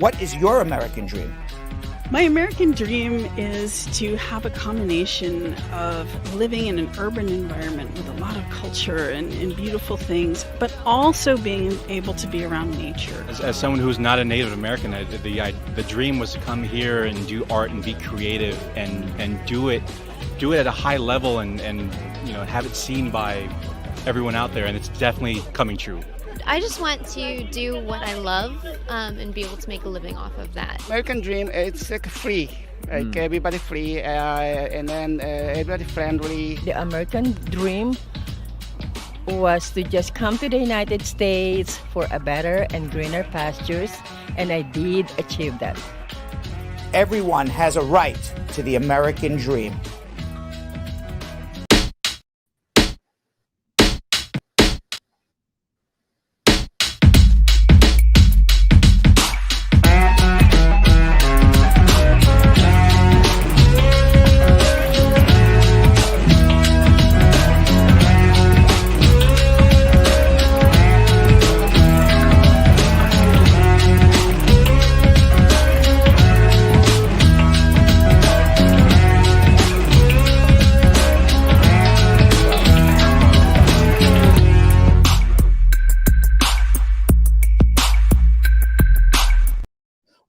What is your American dream? My American dream is to have a combination of living in an urban environment with a lot of culture and beautiful things, but also being able to be around nature. As someone who's not a Native American, the dream was to come here and do art and be creative and do it at a high level and have it seen by everyone out there, and it's definitely coming true. I just want to do what I love and be able to make a living off of that. American dream, it's like free, like everybody free, and then everybody friendly. The American dream was to just come to the United States for a better and greener pastures, and I did achieve that. Everyone has a right to the American dream.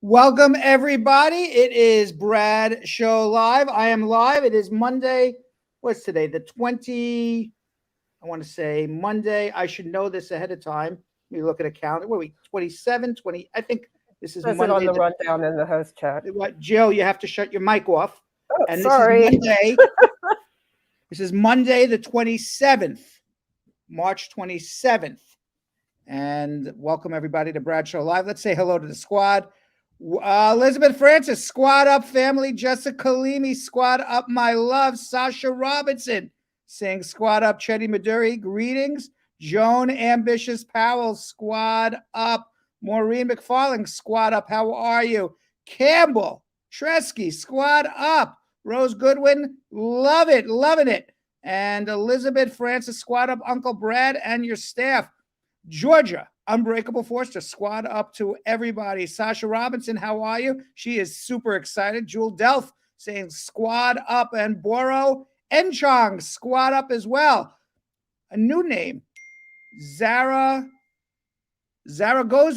Welcome, everybody. It is Brad Show Live. I am live. It is Monday. What's today? The 20, I want to say Monday. I should know this ahead of time. Let me look at a calendar. What are we, 27, 20? I think this is Monday. Monday. On the rundown in the host chat. What, Jill, you have to shut your mic off. Oh, and sorry. This is Monday. This is Monday, the 27th, March 27th. And welcome, everybody, to Brad Show Live. Let's say hello to the squad. Elizabeth Francis, squad up, family. Jessica Leamy, squad up, my love. Sasha Robinson, saying squad up. Chetty Maduri, greetings. Joan Ambitious Powell, squad up. Maureen McFarling, squad up. How are you? Campbell Tresky, squad up. Rose Goodwin, love it, loving it. And Elizabeth Francis, squad up. Uncle Brad and your staff. Georgia Unbreakable Forster, squad up to everybody. Sasha Robinson, how are you? She is super excited. Jewel Delph saying squad up, and Boro Enchong, squad up as well. A new name, Zaragoza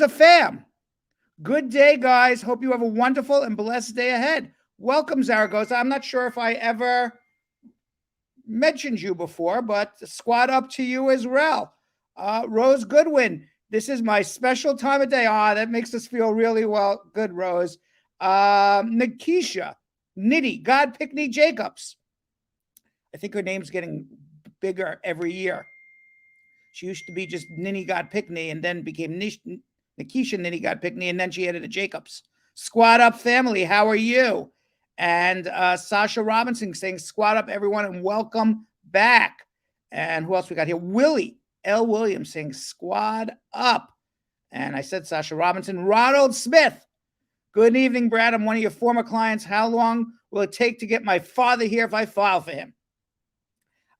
fam. Good day, guys. Hope you have a wonderful and blessed day ahead. Welcome, Zaragoza. I'm not sure if I ever mentioned you before, but squad up to you as well. Rose Goodwin, this is my special time of day. That makes us feel really well. Good, Rose. Nikisha Nitty, God Pickney Jacobs. I think her name's getting bigger every year. She used to be just Ninny God Pickney and then became Nikisha Nitty God Pickney, and then she added a Jacobs. Squad up, family. How are you? And Sasha Robinson saying squad up, everyone, and welcome back. And who else we got here? Willie L. Williams saying squad up. And I said Sasha Robinson. Ronald Smith. Good evening, Brad. I'm one of your former clients. How long will it take to get my father here if I file for him?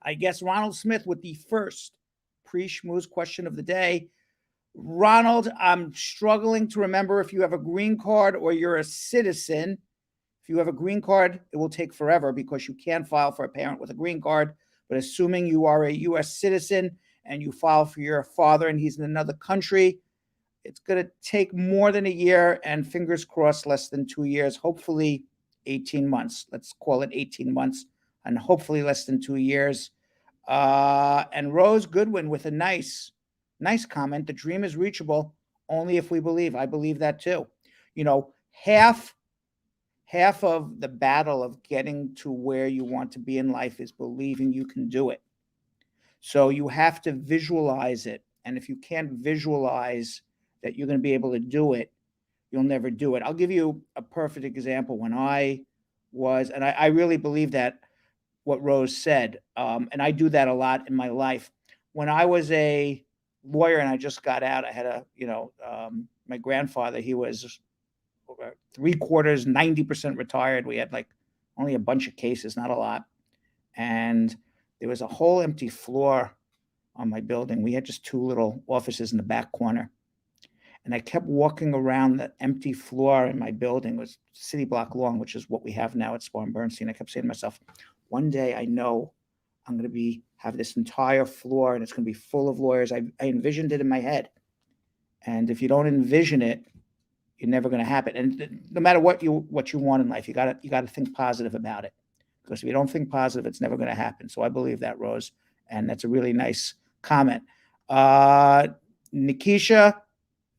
I guess Ronald Smith with the first pre-schmooze question of the day. Ronald, I'm struggling to remember if you have a green card or you're a citizen. If you have a green card, it will take forever because you can't file for a parent with a green card. But assuming you are a U.S. citizen and you file for your father and he's in another country, it's going to take more than a year, and fingers crossed, less than 2 years, hopefully 18 months. Let's call it 18 months, and hopefully less than 2 years. And Rose Goodwin with a nice comment. The dream is reachable only if we believe. I believe that too. You know, half of the battle of getting to where you want to be in life is believing you can do it. So you have to visualize it. And if you can't visualize that you're going to be able to do it, you'll never do it. I'll give you a perfect example. When I was, and I really believe that what Rose said, and I do that a lot in my life. When I was a lawyer and I just got out, I had my grandfather, he was 3/4, 90% retired. We had like only a bunch of cases, not a lot. And there was a whole empty floor on my building. We had just 2 little offices in the back corner. And I kept walking around the empty floor in my building. It was city block long, which is what we have now at Spartan Bernstein. I kept saying to myself, one day I know I'm going to have this entire floor and it's going to be full of lawyers. I envisioned it in my head. And if you don't envision it, you're never going to happen. And no matter what you want in life, you got to think positive about it. Because if you don't think positive, it's never going to happen. So I believe that, Rose. And that's a really nice comment. Nikisha,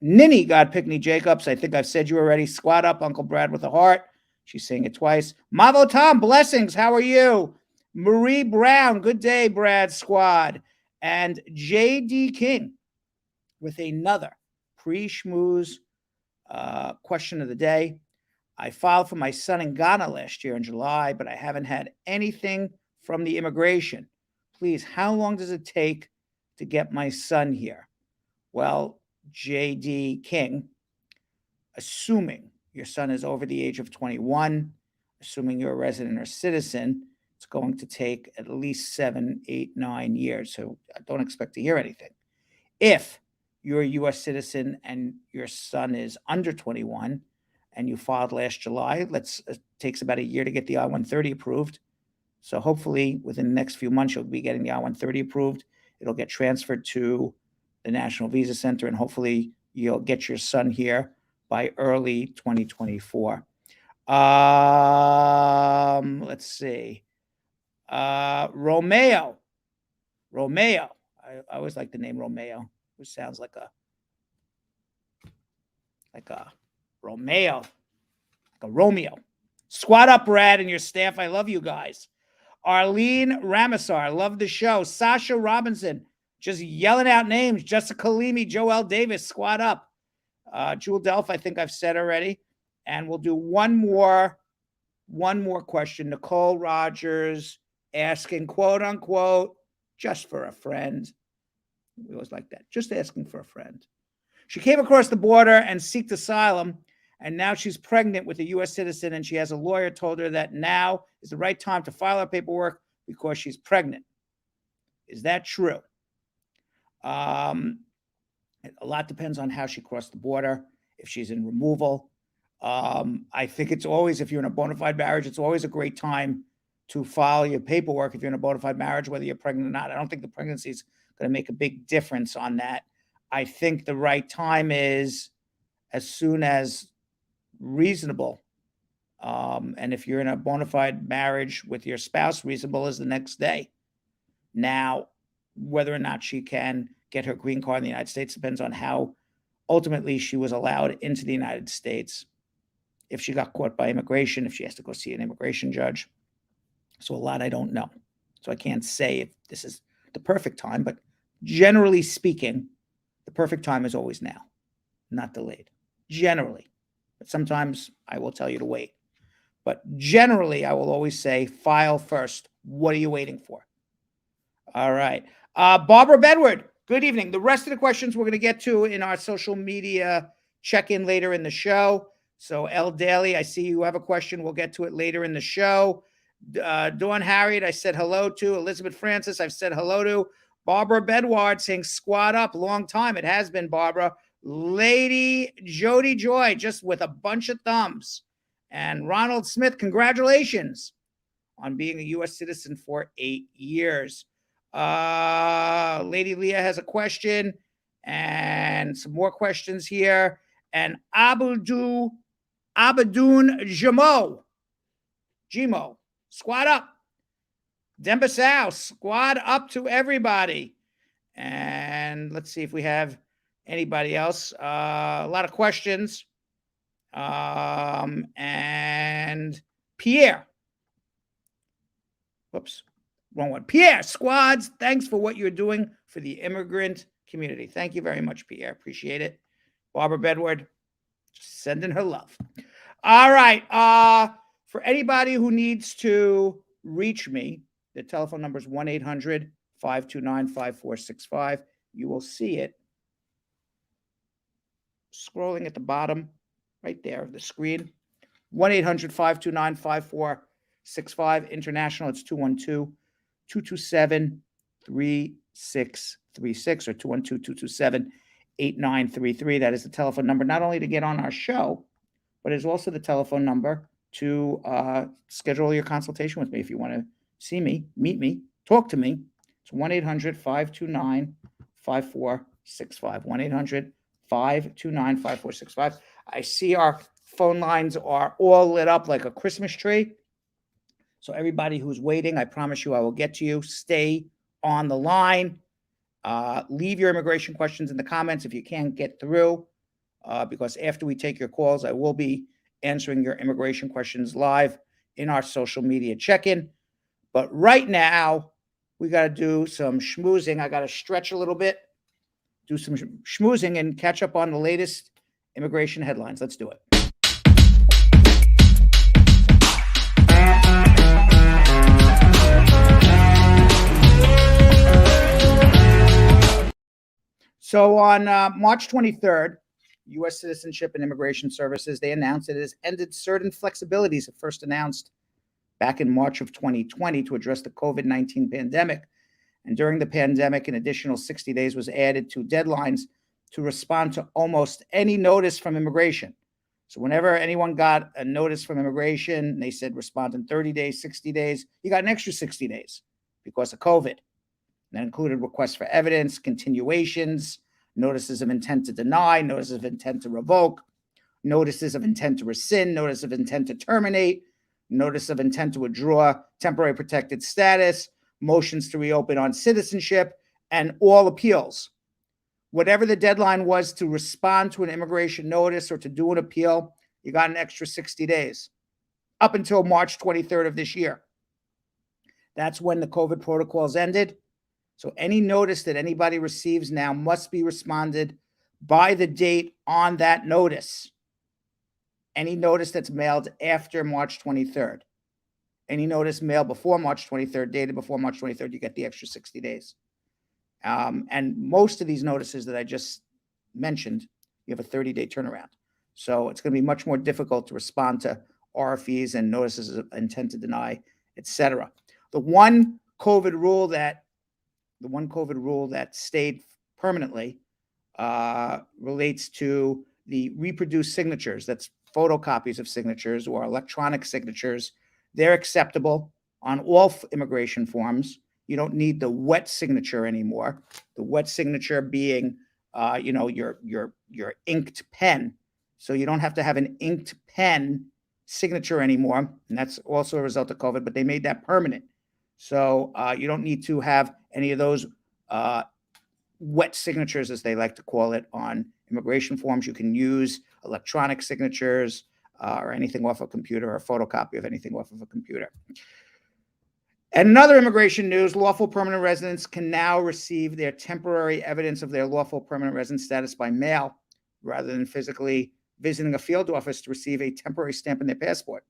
Ninny God Pickney Jacobs. I think I've said you already. Squat up, Uncle Brad with a heart. She's saying it twice. Mavo Tom, blessings. How are you? Marie Brown, good day, Brad Squad. And J.D. King with another pre-schmooze question of the day. I filed for my son in Ghana last year in July, but I haven't had anything from the immigration. Please, how long does it take to get my son here? Well, J.D. King, assuming your son is over the age of 21, assuming you're a resident or citizen, it's going to take at least 7, 8, 9 years. So I don't expect to hear anything. If you're a U.S. citizen and your son is under 21 and you filed last July, it takes about a year to get the I-130 approved. So hopefully within the next few months, you'll be getting the I-130 approved. It'll get transferred to the National Visa Center, and hopefully you'll get your son here by early 2024. Let's see. Romeo. I always like the name Romeo, which sounds like a Romeo, like a Romeo. Squat up, Brad, and your staff. I love you guys. Arlene Ramasar, love the show. Sasha Robinson, just yelling out names. Jessica Kalimi, Joel Davis, squat up. Jewel Delph, I think I've said already. And we'll do one more question. Nicole Rogers asking, quote unquote, just for a friend. We always like that. Just asking for a friend. She came across the border and sought asylum, and now she's pregnant with a U.S. citizen, and she has a lawyer told her that now is the right time to file her paperwork because she's pregnant. Is that true? A lot depends on how she crossed the border, if she's in removal. I think it's always, if you're in a bona fide marriage, it's always a great time to file your paperwork if you're in a bona fide marriage, whether you're pregnant or not. I don't think the pregnancy is going to make a big difference on that. I think the right time is as soon as reasonable. And if you're in a bona fide marriage with your spouse, reasonable is the next day. Now, whether or not she can get her green card in the United States depends on how ultimately she was allowed into the United States. If she got caught by immigration, if she has to go see an immigration judge. So a lot I don't know. So I can't say if this is the perfect time, but generally speaking, the perfect time is always now, not delayed. Generally. But sometimes I will tell you to wait. But generally, I will always say, file first. What are you waiting for? All right. Barbara Bedward, good evening. The rest of the questions we're going to get to in our social media check-in later in the show. So, L. Daly, I see you have a question. We'll get to it later in the show. Dawn Harriet, I said hello to. Elizabeth Francis, I've said hello to. Barbara Bedward saying squat up. Long time. It has been, Barbara. Lady Jody Joy, just with a bunch of thumbs. And Ronald Smith, congratulations on being a U.S. citizen for 8 years. Lady Leah has a question and some more questions here. And Abadoon Jimo, squad up. Dembasau, squad up to everybody. And let's see if we have anybody else. A lot of questions. And Pierre. Whoops, wrong one. Pierre, squads, thanks for what you're doing for the immigrant community. Thank you very much, Pierre. Appreciate it. Barbara Bedward, just sending her love. All right. For anybody who needs to reach me, the telephone number is 1-800-529-5465. You will see it scrolling at the bottom right there of the screen. 1-800-529-5465. International, it's 212-227-3636 or 8933. That is the telephone number, not only to get on our show, but it's also the telephone number to schedule your consultation with me. If you want to see me, meet me, talk to me, it's 1-800-529-5465. 1-800-529-5465. I see our phone lines are all lit up like a Christmas tree. So everybody who's waiting, I promise you I will get to you. Stay on the line. Leave your immigration questions in the comments if you can't get through, because after we take your calls, I will be answering your immigration questions live in our social media check-in. But right now, we got to do some schmoozing. I got to stretch a little bit, do some schmoozing, and catch up on the latest immigration headlines. Let's do it. So on March 23rd, U.S. Citizenship and Immigration Services, they announced it has ended certain flexibilities it first announced back in March of 2020 to address the COVID-19 pandemic. And during the pandemic, an additional 60 days was added to deadlines to respond to almost any notice from immigration. So whenever anyone got a notice from immigration, they said respond in 30 days, 60 days, you got an extra 60 days because of COVID. That included requests for evidence, continuations, notices of intent to deny, notices of intent to revoke, notices of intent to rescind, notice of intent to terminate, notice of intent to withdraw temporary protected status, motions to reopen on citizenship, and all appeals. Whatever the deadline was to respond to an immigration notice or to do an appeal, you got an extra 60 days up until March 23rd of this year. That's when the COVID protocols ended. So any notice that anybody receives now must be responded by the date on that notice. Any notice that's mailed after March 23rd. Any notice mailed before March 23rd, dated before March 23rd, you get the extra 60 days. And most of these notices that I just mentioned, you have a 30-day turnaround. So it's going to be much more difficult to respond to RFEs and notices of intent to deny, etc. The one COVID rule that stayed permanently relates to the reproduced signatures. That's photocopies of signatures or electronic signatures. They're acceptable on all immigration forms. You don't need the wet signature anymore. The wet signature being, your inked pen. So you don't have to have an inked pen signature anymore. And that's also a result of COVID, but they made that permanent. So you don't need to have any of those wet signatures, as they like to call it, on immigration forms. You can use electronic signatures or anything off a computer, or a photocopy of anything off of a computer. And another immigration news, lawful permanent residents can now receive their temporary evidence of their lawful permanent resident status by mail rather than physically visiting a field office to receive a temporary stamp in their passport.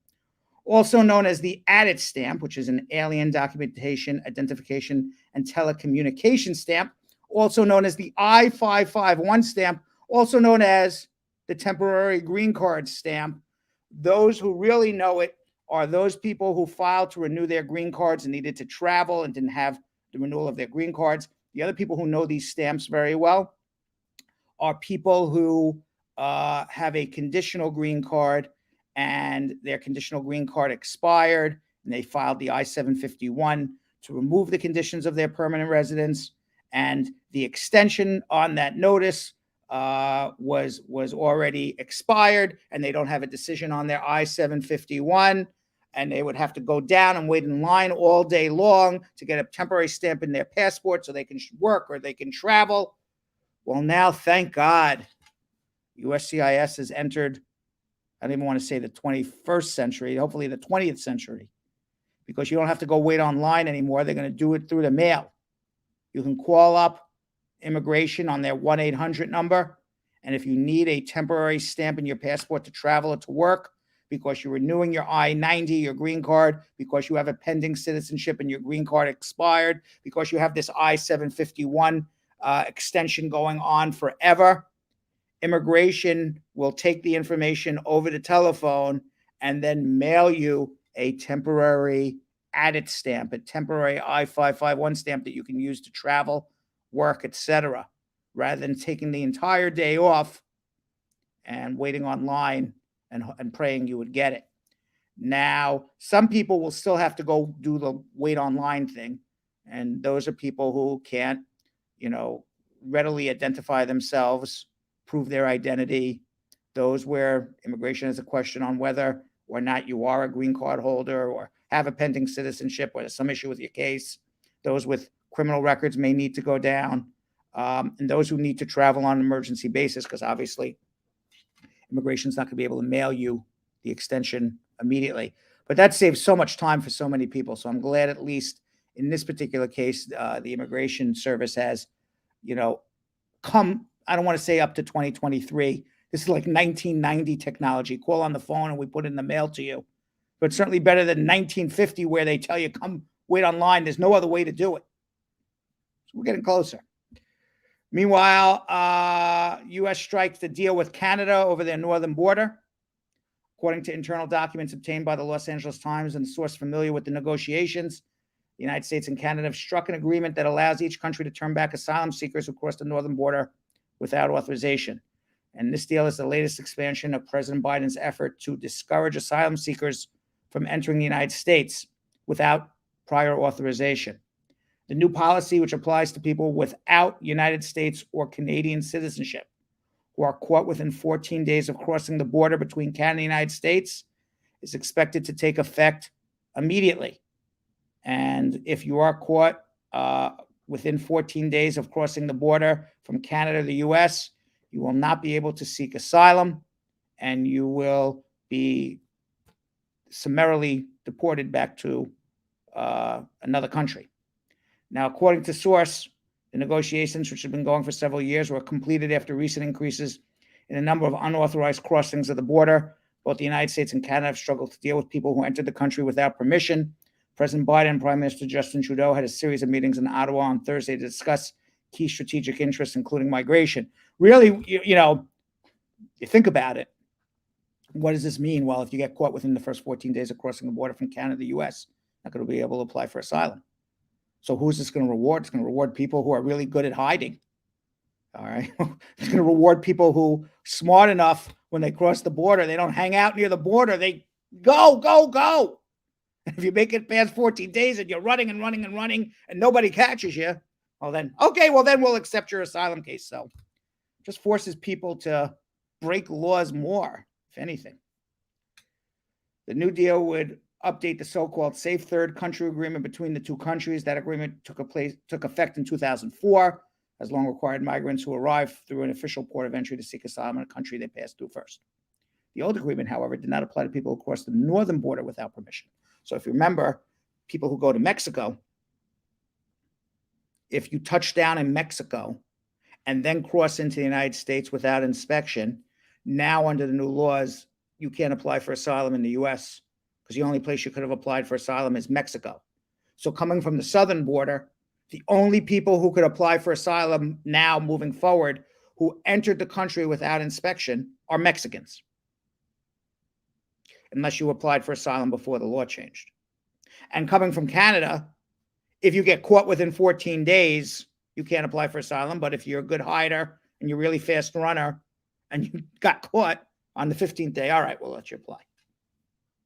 Also known as the added stamp, which is an alien documentation, identification, and telecommunication stamp, also known as the I-551 stamp, also known as the temporary green card stamp. Those who really know it are those people who filed to renew their green cards and needed to travel and didn't have the renewal of their green cards. The other people who know these stamps very well are people who have a conditional green card and their conditional green card expired, and they filed the I-751 to remove the conditions of their permanent residence, and the extension on that notice was already expired, and they don't have a decision on their I-751, and they would have to go down and wait in line all day long to get a temporary stamp in their passport so they can work or they can travel. Well, now, thank God, USCIS has entered, I don't even want to say the 21st century, hopefully the 20th century, because you don't have to go wait online anymore. They're going to do it through the mail. You can call up immigration on their 1-800 number, and if you need a temporary stamp in your passport to travel or to work because you're renewing your I-90, your green card, because you have a pending citizenship and your green card expired, because you have this I-751 extension going on forever, immigration will take the information over the telephone and then mail you a temporary added stamp, a temporary I-551 stamp that you can use to travel, work, etc. rather than taking the entire day off and waiting online and praying you would get it. Now, some people will still have to go do the wait online thing. And those are people who can't, readily identify themselves, prove their identity. Those where immigration is a question on whether or not you are a green card holder or have a pending citizenship or there's some issue with your case. Those with criminal records may need to go down. And those who need to travel on an emergency basis, because obviously immigration is not going to be able to mail you the extension immediately. But that saves so much time for so many people. So I'm glad at least in this particular case, the Immigration Service has, come, I don't want to say up to 2023. This is like 1990 technology. Call on the phone and we put it in the mail to you. But it's certainly better than 1950 where they tell you, come wait online. There's no other way to do it. So we're getting closer. Meanwhile, U.S. strikes the deal with Canada over their northern border. According to internal documents obtained by the Los Angeles Times and a source familiar with the negotiations, the United States and Canada have struck an agreement that allows each country to turn back asylum seekers who cross the northern border without authorization. And this deal is the latest expansion of President Biden's effort to discourage asylum seekers from entering the United States without prior authorization. The new policy, which applies to people without United States or Canadian citizenship who are caught within 14 days of crossing the border between Canada and the United States, is expected to take effect immediately. And if you are caught within 14 days of crossing the border from Canada to the U.S., you will not be able to seek asylum, and you will be summarily deported back to another country. Now, according to source, the negotiations, which have been going for several years, were completed after recent increases in the number of unauthorized crossings of the border. Both the United States and Canada have struggled to deal with people who entered the country without permission. President Biden and Prime Minister Justin Trudeau had a series of meetings in Ottawa on Thursday to discuss key strategic interests, including migration. Really, you think about it. What does this mean? Well, if you get caught within the first 14 days of crossing the border from Canada to the U.S., not going to be able to apply for asylum. So who's this going to reward? It's going to reward people who are really good at hiding. All right. It's going to reward people who smart enough when they cross the border. They don't hang out near the border. They go. And if you make it past 14 days and you're running and nobody catches you, then we'll accept your asylum case. So just forces people to break laws more, if anything. The new deal would update the so-called Safe Third Country Agreement between the two countries. That agreement took effect in 2004, as long required migrants who arrive through an official port of entry to seek asylum in a country they passed through first. The old agreement, however, did not apply to people who crossed the northern border without permission. So if you remember, people who go to Mexico, if you touch down in Mexico and then cross into the United States without inspection, now under the new laws, you can't apply for asylum in the U.S. because the only place you could have applied for asylum is Mexico. So coming from the southern border, the only people who could apply for asylum now moving forward who entered the country without inspection are Mexicans, unless you applied for asylum before the law changed. And coming from Canada, if you get caught within 14 days, you can't apply for asylum. But if you're a good hider and you're a really fast runner and you got caught on the 15th day, all right, we'll let you apply.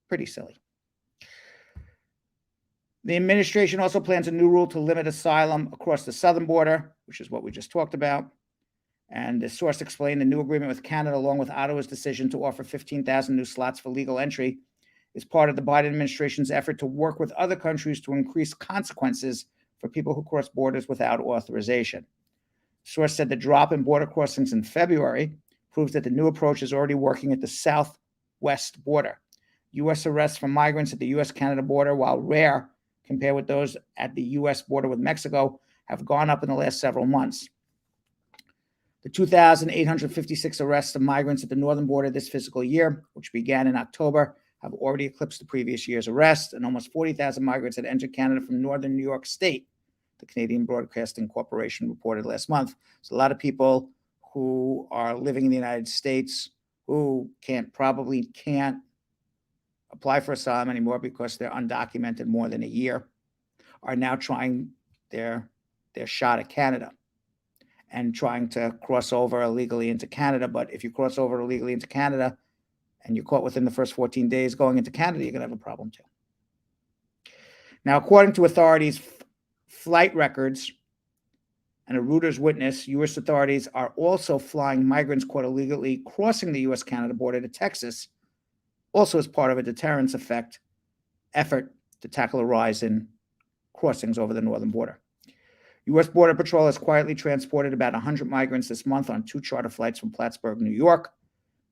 Pretty silly. The administration also plans a new rule to limit asylum across the southern border, which is what we just talked about. And the source explained the new agreement with Canada, along with Ottawa's decision to offer 15,000 new slots for legal entry, is part of the Biden administration's effort to work with other countries to increase consequences for people who cross borders without authorization. The source said the drop in border crossings in February proves that the new approach is already working at the southwest border. U.S. arrests for migrants at the U.S.-Canada border, while rare compared with those at the U.S. border with Mexico, have gone up in the last several months. The 2,856 arrests of migrants at the northern border this fiscal year, which began in October, have already eclipsed the previous year's arrests, and almost 40,000 migrants had entered Canada from northern New York State, the Canadian Broadcasting Corporation reported last month. So a lot of people who are living in the United States who probably can't apply for asylum anymore because they're undocumented more than a year are now trying their shot at Canada. and trying to cross over illegally into Canada. But if you cross over illegally into Canada and you're caught within the first 14 days going into Canada, you're going to have a problem too. Now, according to authorities' flight records and a Reuters witness, U.S. authorities are also flying migrants caught illegally crossing the U.S.-Canada border to Texas, also as part of a deterrence effort to tackle a rise in crossings over the northern border. U.S. Border Patrol has quietly transported about 100 migrants this month on 2 charter flights from Plattsburgh, New York,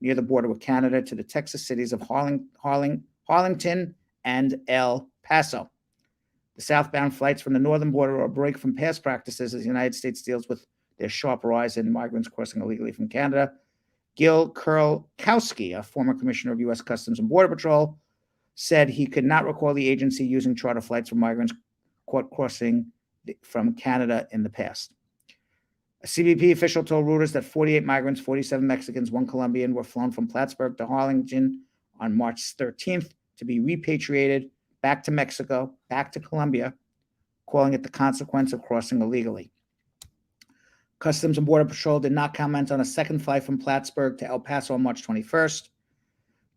near the border with Canada, to the Texas cities of Harlingen and El Paso. The southbound flights from the northern border are a break from past practices as the United States deals with their sharp rise in migrants crossing illegally from Canada. Gil Kurlkowski, a former commissioner of U.S. Customs and Border Patrol, said he could not recall the agency using charter flights for migrants caught crossing from Canada in the past. A CBP official told Reuters that 48 migrants, 47 Mexicans, 1 Colombian, were flown from Plattsburgh to Harlingen on March 13th to be repatriated back to Mexico, back to Colombia, calling it the consequence of crossing illegally. Customs and Border Patrol did not comment on a second flight from Plattsburgh to El Paso on March 21st.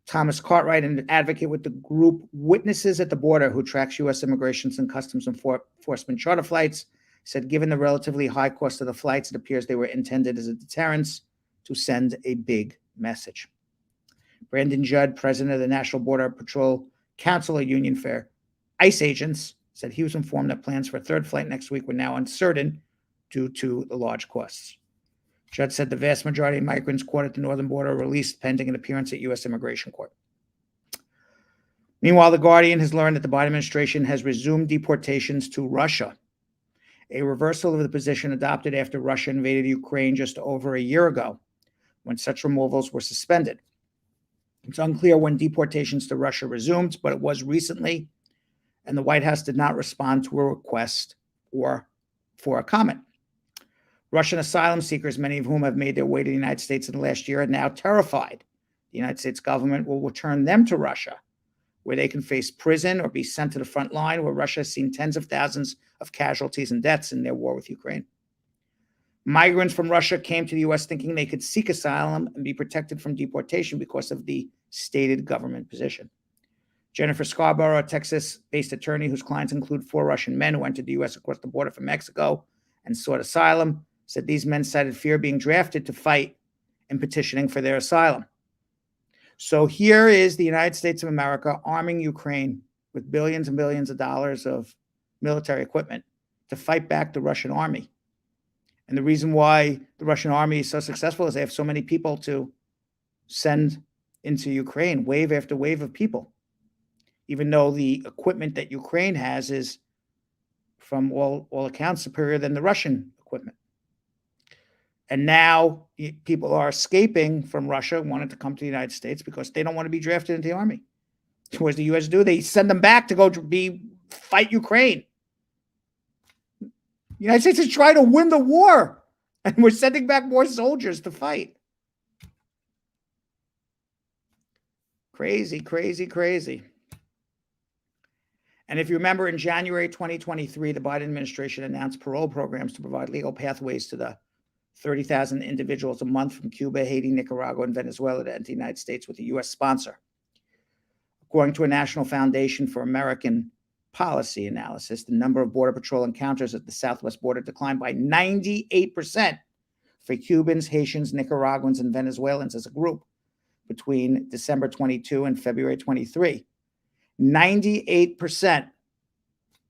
Thomas Cartwright, an advocate with the group Witnesses at the Border, who tracks U.S. Immigration and Customs Enforcement charter flights, said given the relatively high cost of the flights, it appears they were intended as a deterrence to send a big message. Brandon Judd, president of the National Border Patrol Council, a union for ICE agents, said he was informed that plans for a third flight next week were now uncertain due to the large costs. Judd said the vast majority of migrants caught at the northern border are released pending an appearance at U.S. Immigration Court. Meanwhile, The Guardian has learned that the Biden administration has resumed deportations to Russia, a reversal of the position adopted after Russia invaded Ukraine just over a year ago, when such removals were suspended. It's unclear when deportations to Russia resumed, but it was recently, and the White House did not respond to a request or for a comment. Russian asylum seekers, many of whom have made their way to the United States in the last year, are now terrified the United States government will return them to Russia, where they can face prison or be sent to the front line, where Russia has seen tens of thousands of casualties and deaths in their war with Ukraine. Migrants from Russia came to the U.S. thinking they could seek asylum and be protected from deportation because of the stated government position. Jennifer Scarborough, a Texas-based attorney whose clients include 4 Russian men who entered the U.S. across the border from Mexico and sought asylum, said these men cited fear of being drafted to fight in petitioning for their asylum. So here is the United States of America arming Ukraine with billions and billions of dollars of military equipment to fight back the Russian army. And the reason why the Russian army is so successful is they have so many people to send into Ukraine, wave after wave of people, even though the equipment that Ukraine has is, from all accounts, superior than the Russian equipment. And now people are escaping from Russia, wanting to come to the United States because they don't want to be drafted into the army. So what does the U.S. do? They send them back to go fight Ukraine. The United States is trying to win the war, and we're sending back more soldiers to fight. Crazy, crazy, crazy. And if you remember, in January 2023, the Biden administration announced parole programs to provide legal pathways to the 30,000 individuals a month from Cuba, Haiti, Nicaragua, and Venezuela to enter the United States with a U.S. sponsor. According to a National Foundation for American Policy analysis, the number of Border Patrol encounters at the southwest border declined by 98% for Cubans, Haitians, Nicaraguans, and Venezuelans as a group between December 22 and February 23. 98%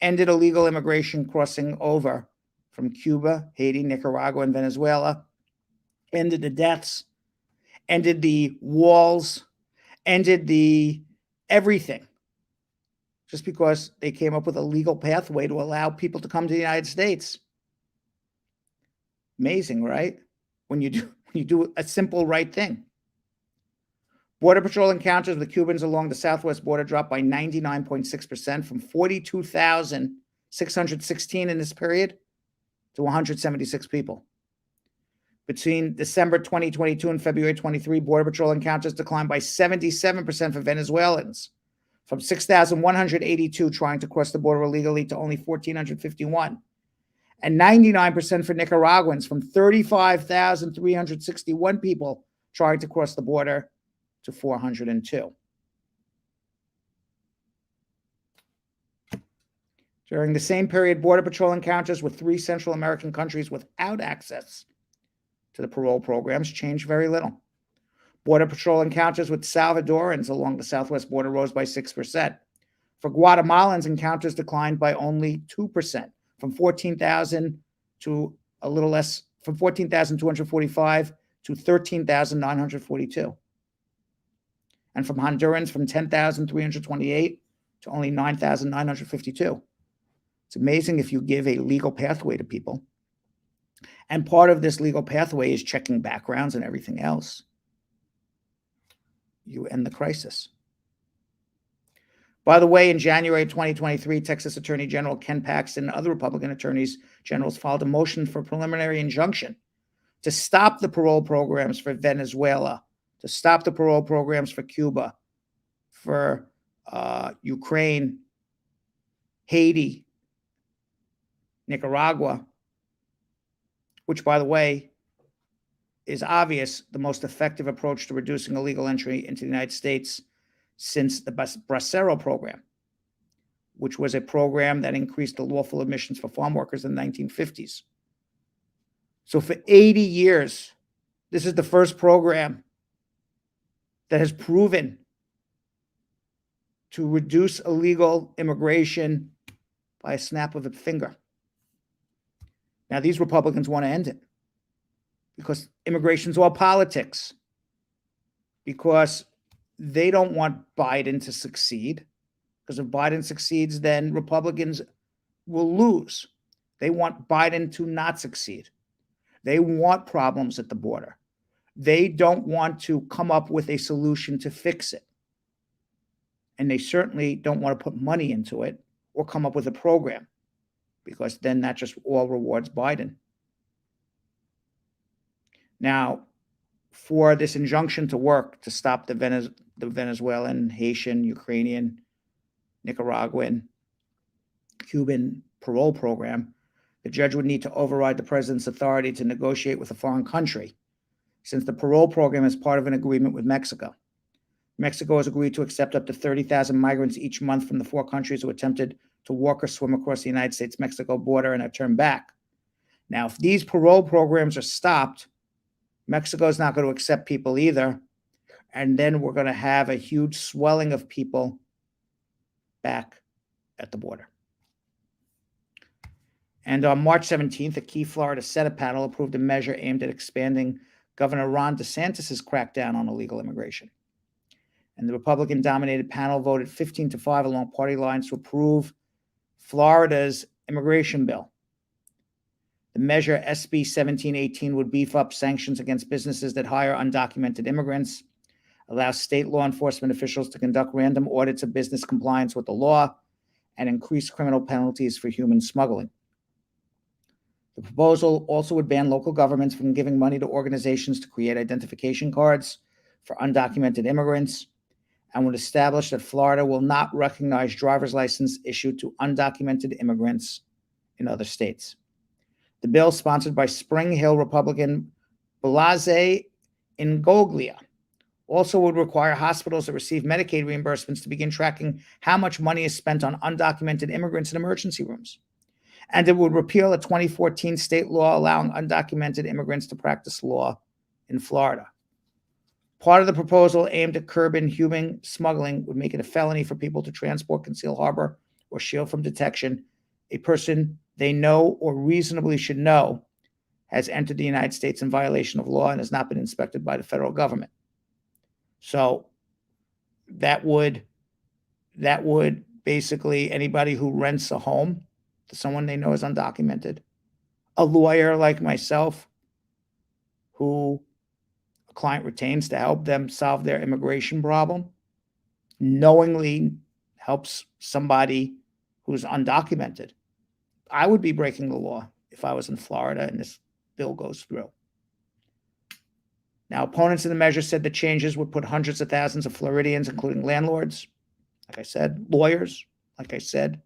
ended illegal immigration crossing over from Cuba, Haiti, Nicaragua, and Venezuela, ended the deaths, ended the walls, ended the everything, just because they came up with a legal pathway to allow people to come to the United States. Amazing, right? When you do a simple right thing. Border Patrol encounters with Cubans along the southwest border dropped by 99.6% from 42,616 in this period to 176 people. Between December 2022 and February 23, Border Patrol encounters declined by 77% for Venezuelans, from 6,182 trying to cross the border illegally to only 1,451. and 99% for Nicaraguans, from 35,361 people trying to cross the border to 402. During the same period, Border Patrol encounters with 3 Central American countries without access to the parole programs changed very little. Border Patrol encounters with Salvadorans along the southwest border rose by 6%. For Guatemalans, encounters declined by only 2%, from 14,000 to a little less, from 14,245 to 13,942. And from Hondurans, from 10,328 to only 9,952. It's amazing if you give a legal pathway to people. And part of this legal pathway is checking backgrounds and everything else. You end the crisis. By the way, in January 2023, Texas Attorney General Ken Paxton and other Republican attorneys generals filed a motion for preliminary injunction to stop the parole programs for Venezuela, to stop the parole programs for Cuba, for Ukraine, Haiti, Nicaragua, which, by the way, is obvious the most effective approach to reducing illegal entry into the United States since the Bracero program, which was a program that increased the lawful admissions for farm workers in the 1950s. So for 80 years, this is the first program that has proven to reduce illegal immigration by a snap of a finger. Now, these Republicans want to end it because immigration's all politics, because they don't want Biden to succeed, because if Biden succeeds, then Republicans will lose. They want Biden to not succeed. They want problems at the border. They don't want to come up with a solution to fix it. And they certainly don't want to put money into it or come up with a program, because then that just all rewards Biden. Now, for this injunction to work to stop the Venezuelan, Haitian, Ukrainian, Nicaraguan, Cuban parole program, the judge would need to override the president's authority to negotiate with a foreign country, since the parole program is part of an agreement with Mexico. Mexico has agreed to accept up to 30,000 migrants each month from the 4 countries who attempted to walk or swim across the United States-Mexico border and have turned back. Now, if these parole programs are stopped, Mexico is not going to accept people either, and then we're going to have a huge swelling of people back at the border. And on March 17th, a key Florida Senate panel approved a measure aimed at expanding Governor Ron DeSantis' crackdown on illegal immigration. And the Republican-dominated panel voted 15-5 along party lines to approve Florida's immigration bill. The measure, SB 1718, would beef up sanctions against businesses that hire undocumented immigrants, allow state law enforcement officials to conduct random audits of business compliance with the law, and increase criminal penalties for human smuggling. The proposal also would ban local governments from giving money to organizations to create identification cards for undocumented immigrants, and would establish that Florida will not recognize driver's license issued to undocumented immigrants in other states. The bill, sponsored by Spring Hill Republican Blase Ingoglia, also would require hospitals that receive Medicaid reimbursements to begin tracking how much money is spent on undocumented immigrants in emergency rooms. And it would repeal a 2014 state law allowing undocumented immigrants to practice law in Florida. Part of the proposal aimed at curbing human smuggling would make it a felony for people to transport, conceal, harbor, or shield from detection a person they know or reasonably should know has entered the United States in violation of law and has not been inspected by the federal government. So that would basically, anybody who rents a home to someone they know is undocumented, a lawyer like myself who a client retains to help them solve their immigration problem, knowingly helps somebody who's undocumented. I would be breaking the law if I was in Florida and this bill goes through. Now, opponents of the measure said the changes would put hundreds of thousands of Floridians, including landlords, like I said, lawyers, like I said,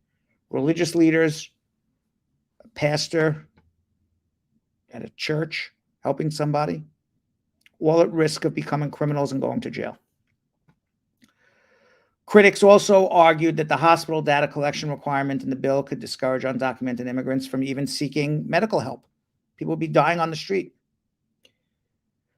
religious leaders, pastor at a church helping somebody, all at risk of becoming criminals and going to jail. Critics also argued that the hospital data collection requirement in the bill could discourage undocumented immigrants from even seeking medical help. People would be dying on the street.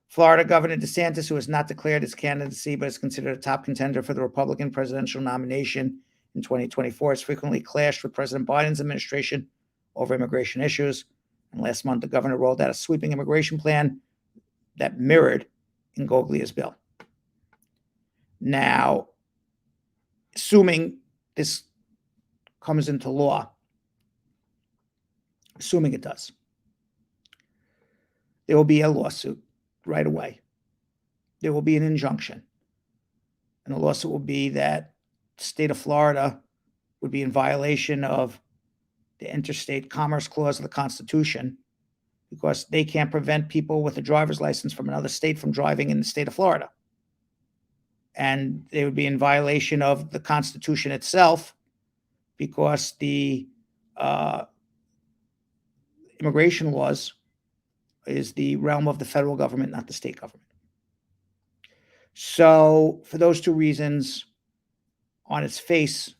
Florida Governor DeSantis, who has not declared his candidacy but is considered a top contender for the Republican presidential nomination in 2024, has frequently clashed with President Biden's administration over immigration issues. And last month, the governor rolled out a sweeping immigration plan that mirrored Ngoglia's bill. Now, assuming this comes into law, assuming it does, there will be a lawsuit right away. There will be an injunction. And the lawsuit will be that the state of Florida would be in violation of the Interstate Commerce Clause of the Constitution because they can't prevent people with a driver's license from another state from driving in the state of Florida. And they would be in violation of the Constitution itself because the immigration laws is the realm of the federal government, not the state government. So for those two reasons, on its face,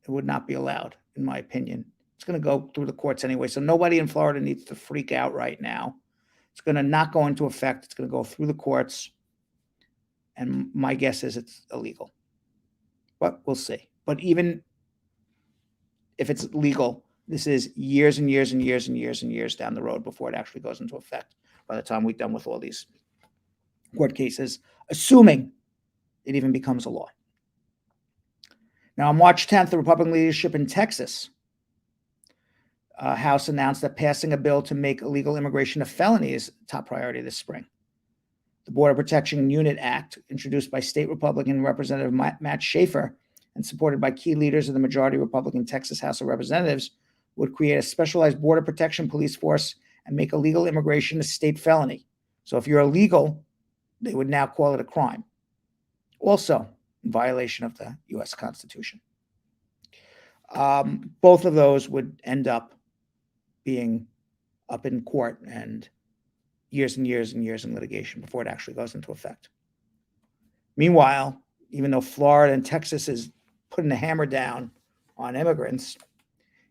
it would not be allowed, in my opinion. It's going to go through the courts anyway, so nobody in Florida needs to freak out right now. It's going to not go into effect. It's going to go through the courts. And my guess is it's illegal. But we'll see. But even if it's legal, this is years and years and years and years and years down the road before it actually goes into effect by the time we're done with all these court cases, assuming it even becomes a law. Now, on March 10th, the Republican leadership in Texas House announced that passing a bill to make illegal immigration a felony is top priority this spring. The Border Protection Unit Act, introduced by state Republican Representative Matt Schaefer and supported by key leaders of the majority Republican Texas House of Representatives, would create a specialized border protection police force and make illegal immigration a state felony. So if you're illegal, they would now call it a crime. Also, in violation of the U.S. Constitution. Both of those would end up being up in court and years and years and years in litigation before it actually goes into effect. Meanwhile, even though Florida and Texas is putting the hammer down on immigrants,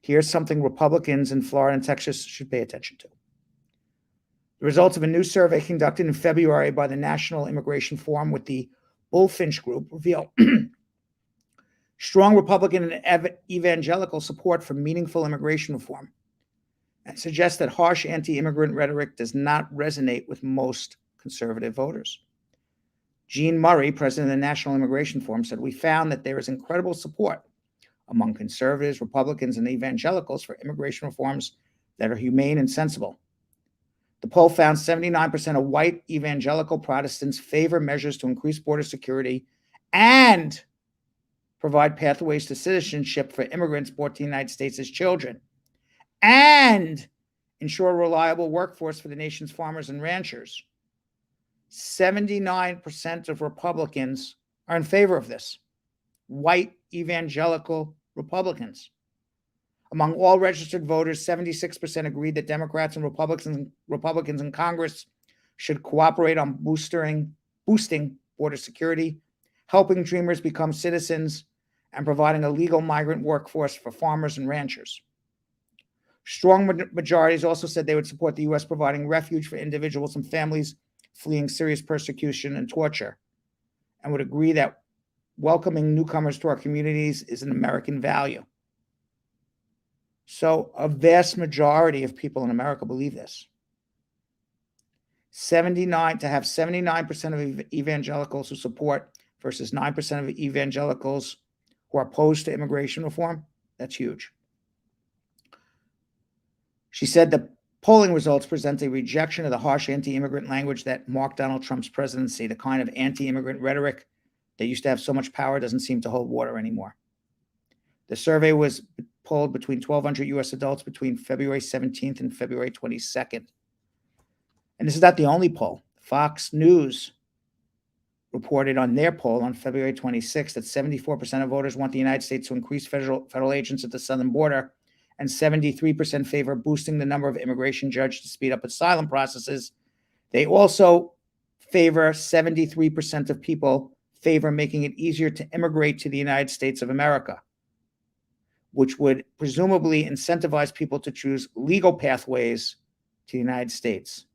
here's something Republicans in Florida and Texas should pay attention to. The results of a new survey conducted in February by the National Immigration Forum with the Bullfinch Group reveal strong Republican and evangelical support for meaningful immigration reform and suggest that harsh anti-immigrant rhetoric does not resonate with most conservative voters. Gene Murray, president of the National Immigration Forum, said, "We found that there is incredible support among conservatives, Republicans, and evangelicals for immigration reforms that are humane and sensible. The poll found 79% of white evangelical Protestants favor measures to increase border security and provide pathways to citizenship for immigrants brought to the United States as children, and ensure a reliable workforce for the nation's farmers and ranchers." 79% of Republicans are in favor of this. White evangelical Republicans. Among all registered voters, 76% agreed that Democrats and Republicans in Congress should cooperate on boosting border security, helping dreamers become citizens, and providing a legal migrant workforce for farmers and ranchers. Strong majorities also said they would support the U.S. providing refuge for individuals and families fleeing serious persecution and torture, and would agree that welcoming newcomers to our communities is an American value. So a vast majority of people in America believe this. 79% of evangelicals who support versus 9% of evangelicals who are opposed to immigration reform, that's huge. She said the polling results present a rejection of the harsh anti-immigrant language that marked Donald Trump's presidency. The kind of anti-immigrant rhetoric that used to have so much power doesn't seem to hold water anymore. The survey was polled between 1,200 U.S. adults between February 17th and February 22nd. And this is not the only poll. Fox News reported on their poll on February 26th that 74% of voters want the United States to increase federal agents at the southern border, and 73% favor boosting the number of immigration judges to speed up asylum processes. They also favor 73% of people favor making it easier to immigrate to the United States of America, which would presumably incentivize people to choose legal pathways to the United States.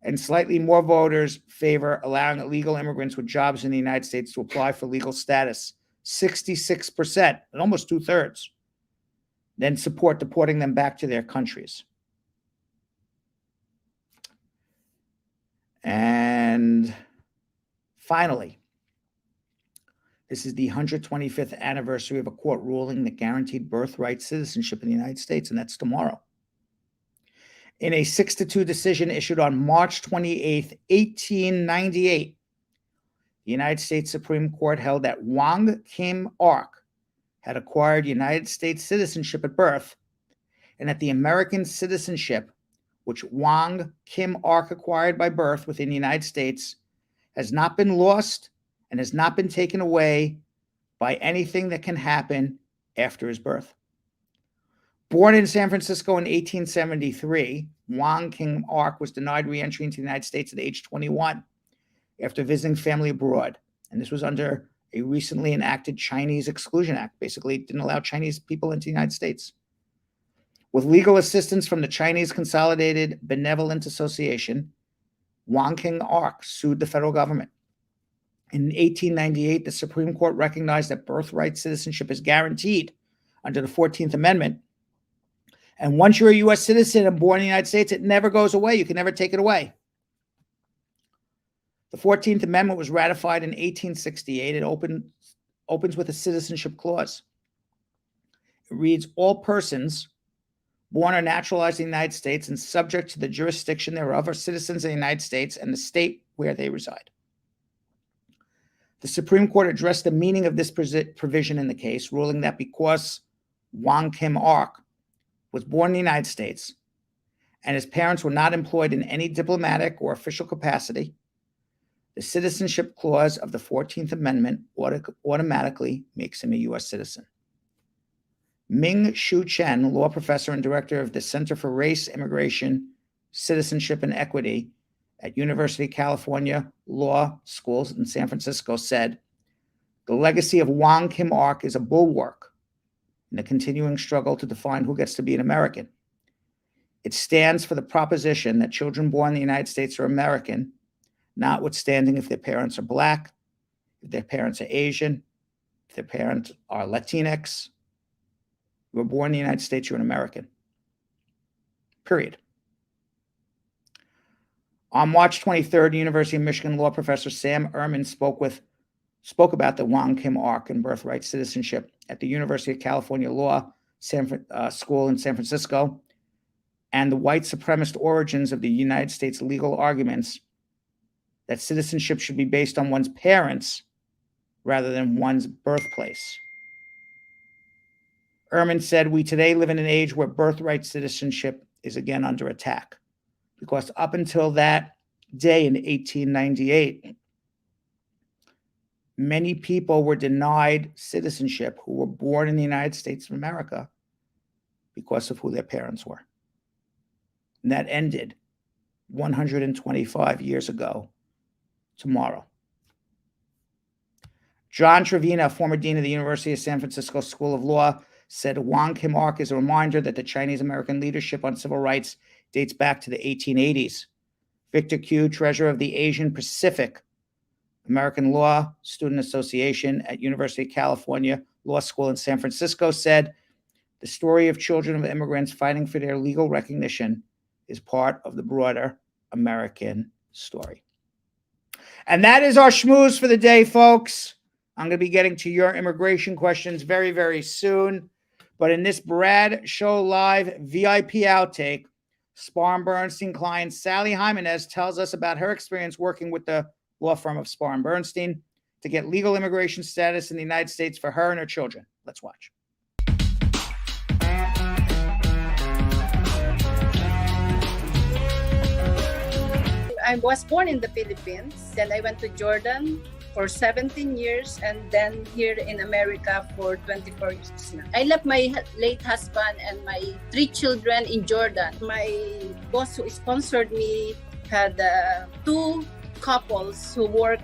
And slightly more voters favor allowing illegal immigrants with jobs in the United States to apply for legal status, 66%, and almost 2/3, then support deporting them back to their countries. And finally, this is the 125th anniversary of a court ruling that guaranteed birthright citizenship in the United States, and that's tomorrow. In a 6-2 decision issued on March 28th, 1898, the United States Supreme Court held that Wong Kim Ark had acquired United States citizenship at birth, and that the American citizenship, which Wong Kim Ark acquired by birth within the United States, has not been lost and has not been taken away by anything that can happen after his birth. Born in San Francisco in 1873, Wong Kim Ark was denied re-entry into the United States at age 21 after visiting family abroad. And this was under a recently enacted Chinese Exclusion Act. Basically, it didn't allow Chinese people into the United States. With legal assistance from the Chinese Consolidated Benevolent Association, Wong Kim Ark sued the federal government. In 1898, the Supreme Court recognized that birthright citizenship is guaranteed under the 14th Amendment. And once you're a U.S. citizen and born in the United States, it never goes away. You can never take it away. The 14th Amendment was ratified in 1868. It opens with a citizenship clause. It reads, all persons born or naturalized in the United States and subject to the jurisdiction thereof are citizens of the United States and the state where they reside. The Supreme Court addressed the meaning of this provision in the case, ruling that because Wong Kim Ark was born in the United States and his parents were not employed in any diplomatic or official capacity, the citizenship clause of the 14th Amendment automatically makes him a U.S. citizen. Ming Shu Chen, law professor and director of the Center for Race, Immigration, Citizenship, and Equity at University of California Law Schools in San Francisco, said, the legacy of Wong Kim Ark is a bulwark in the continuing struggle to define who gets to be an American. It stands for the proposition that children born in the United States are American, notwithstanding if their parents are Black, if their parents are Asian, if their parents are Latinx. You were born in the United States, you're an American. Period. On March 23rd, University of Michigan law professor Sam Ehrman spoke about the Wong Kim Ark and birthright citizenship at the University of California Law School in San Francisco, and the white supremacist origins of the United States legal arguments that citizenship should be based on one's parents rather than one's birthplace. Ehrman said, we today live in an age where birthright citizenship is again under attack, because up until that day in 1898, many people were denied citizenship who were born in the United States of America because of who their parents were. And that ended 125 years ago tomorrow. John Trevina, former dean of the University of San Francisco School of Law, said Wong Kim Ark is a reminder that the Chinese-American leadership on civil rights dates back to the 1880s. Victor Q, treasurer of the Asian Pacific American Law Student Association at University of California Law School in San Francisco, said, the story of children of immigrants fighting for their legal recognition is part of the broader American story. And that is our schmooze for the day, folks. I'm going to be getting to your immigration questions very, very soon. But in this Brad Show Live VIP outtake, Spar & Bernstein client Sally Jimenez tells us about her experience working with the law firm of Spar & Bernstein to get legal immigration status in the United States for her and her children. Let's watch. I was born in the Philippines, then I went to Jordan, for 17 years and then here in America for 24 years now. I left my late husband and my 3 children in Jordan. My boss who sponsored me had 2 couples who work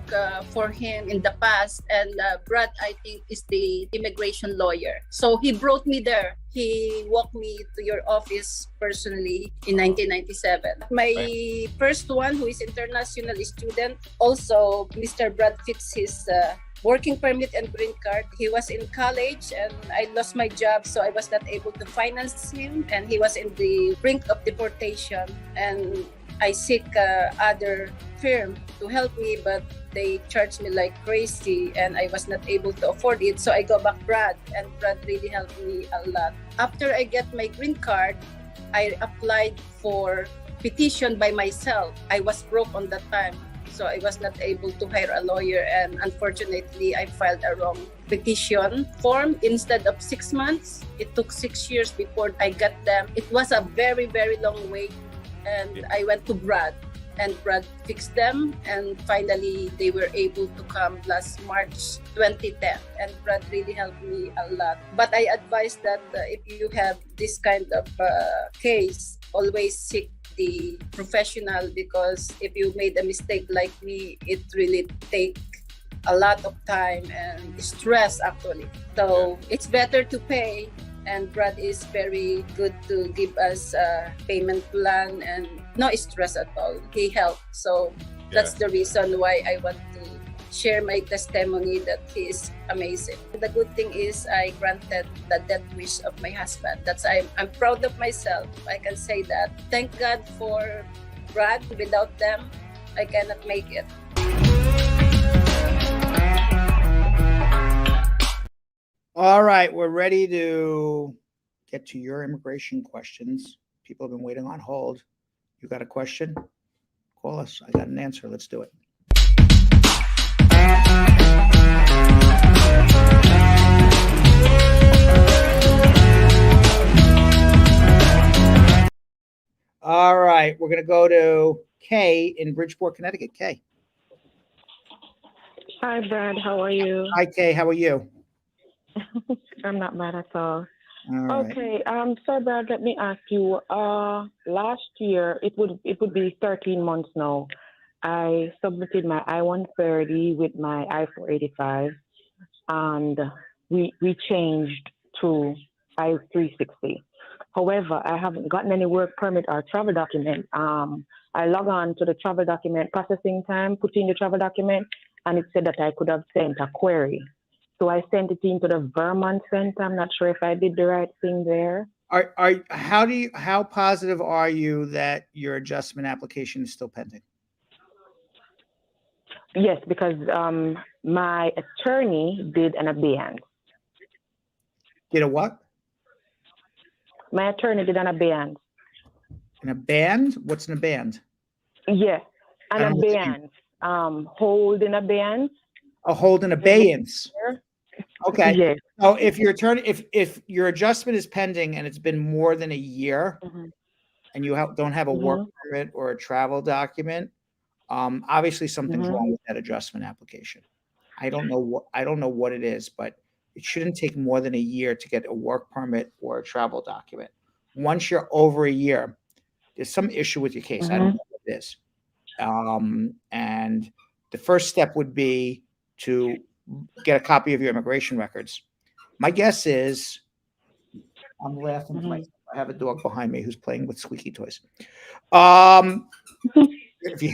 for him in the past, and Brad, I think, is the immigration lawyer. So he brought me there. He walked me to your office personally in 1997. My first one, who is international student, also Mr. Brad fixed his working permit and green card. He was in college and I lost my job, so I was not able to finance him, and he was in the brink of deportation, and I seek other firm to help me, but they charged me like crazy and I was not able to afford it. So I go back Brad, and Brad really helped me a lot. After I get my green card, I applied for petition by myself. I was broke on that time, so I was not able to hire a lawyer, and unfortunately I filed a wrong petition form. Instead of 6 months, it took 6 years before I got them. It was a very, very long wait. And I went to Brad, and Brad fixed them, and finally they were able to come last March 2010, and Brad really helped me a lot. But I advise that if you have this kind of case, always seek the professional, because if you made a mistake like me, it really takes a lot of time and stress actually. So it's better to pay. And Brad is very good to give us a payment plan and no stress at all. He helped. So that's the reason why I want to share my testimony that he is amazing. The good thing is I granted the death wish of my husband. I'm proud of myself. I can say that. Thank God for Brad. Without them, I cannot make it. All right, we're ready to get to your immigration questions. People have been waiting on hold. You got a question? Call us. I got an answer. Let's do it. All right, we're going to go to Kay in Bridgeport, Connecticut. Kay. Hi, Brad. How are you? Hi, Kay. How are you? I'm not bad at all. All right. Okay. So, Brad, let me ask you. Last year, it would be 13 months now. I submitted my I-130 with my I-485, and we changed to I-360. However, I haven't gotten any work permit or travel document. I log on to the travel document processing time, put in the travel document, and it said that I could have sent a query. So I sent it into the Vermont Center. I'm not sure if I did the right thing there. How positive are you that your adjustment application is still pending? Yes, because my attorney did an abeyance. Did a what? My attorney did an abeyance. An abeyance? What's an abeyance? Yeah, an abeyance. Hold in abeyance. A hold in abeyance. Okay. Yes. So if your attorney, if your adjustment is pending and it's been more than a year, and you don't have a work permit or a travel document, obviously something's wrong with that adjustment application. I don't know what it is, but it shouldn't take more than a year to get a work permit or a travel document. Once you're over a year, there's some issue with your case. I don't know what it is. And the first step would be to get a copy of your immigration records. My guess is, I'm laughing to myself. I have a dog behind me who's playing with squeaky toys.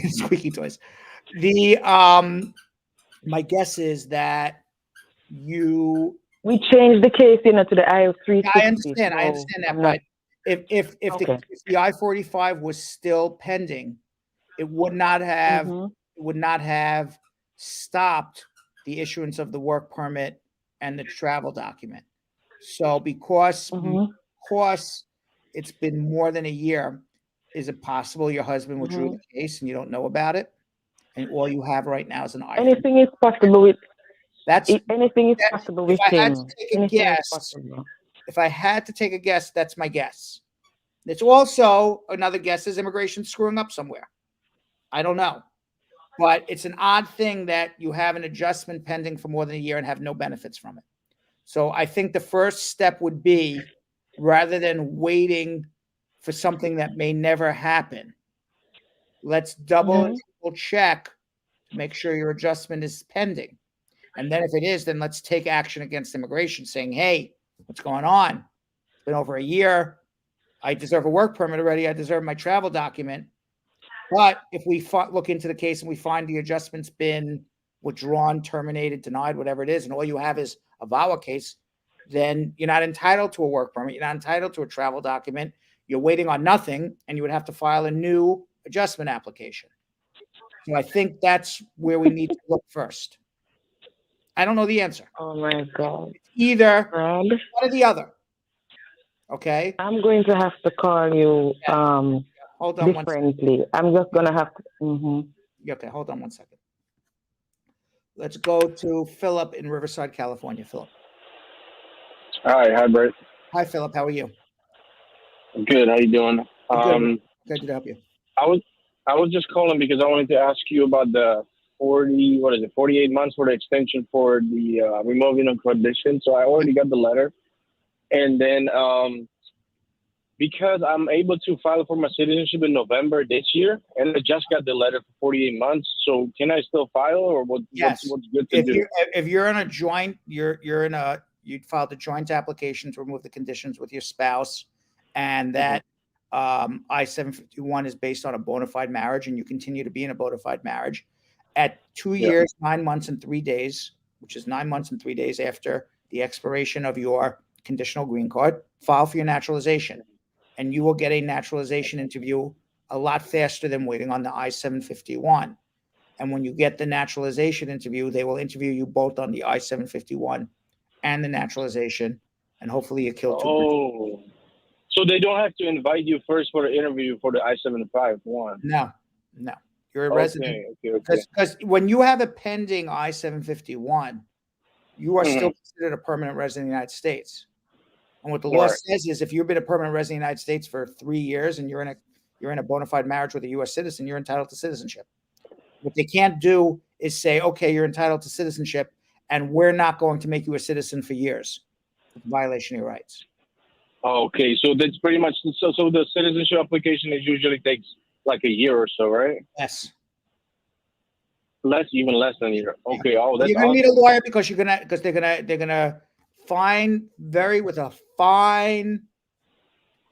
Squeaky toys. My guess is that we changed the case, to the I-360. I understand that, but if the I-45 was still pending, it would not have stopped the issuance of the work permit and the travel document. So because it's been more than a year, is it possible your husband withdrew the case and you don't know about it? And all you have right now is an I-45? Anything is possible with anything is possible with him. If I had to take a guess, that's my guess. It's also another guess is immigration screwing up somewhere. I don't know. But it's an odd thing that you have an adjustment pending for more than a year and have no benefits from it. So I think the first step would be, rather than waiting for something that may never happen, let's double check to make sure your adjustment is pending. And then if it is, then let's take action against immigration saying, hey, what's going on? It's been over a year. I deserve a work permit already. I deserve my travel document. But if we look into the case and we find the adjustment's been withdrawn, terminated, denied, whatever it is, and all you have is a VAWA case, then you're not entitled to a work permit. You're not entitled to a travel document. You're waiting on nothing, and you would have to file a new adjustment application. So I think that's where we need to look first. I don't know the answer. Oh my God. It's either Brad, one or the other. Okay? I'm going to have to call you Hold on one second. differently. I'm just going to have to. Okay, hold on one second. Let's go to Philip in Riverside, California. Philip. Hi, Brett. Hi, Philip. How are you? Good. How you doing? Good to help you. I was just calling because I wanted to ask you about the 48 months for the extension for the removing of conditions. So I already got the letter, and then because I'm able to file for my citizenship in November this year, and I just got the letter for 48 months. So can I still file, or what's good to do? If you're in a joint, you'd filed a joint application to remove the conditions with your spouse, and that I-751 is based on a bona fide marriage, and you continue to be in a bona fide marriage. At 2 years, 9 months, and 3 days, which is 9 months and 3 days after the expiration of your conditional green card, file for your naturalization. And you will get a naturalization interview a lot faster than waiting on the I-751. And when you get the naturalization interview, they will interview you both on the I-751 and the naturalization, and hopefully you kill two. Oh, so they don't have to invite you first for the interview for the I-751? No. You're a resident. Okay. Because when you have a pending I-751, you are still considered a permanent resident of the United States. And what the law says is, if you've been a permanent resident of the United States for 3 years and you're in a bona fide marriage with a U.S. citizen, you're entitled to citizenship. What they can't do is say, okay, you're entitled to citizenship, and we're not going to make you a citizen for years. It's a violation of your rights. Okay, so that's pretty much so the citizenship application usually takes like a year or so, right? Yes. Even less than a year. Okay. Oh, that's you're gonna need a lawyer because they're gonna with a fine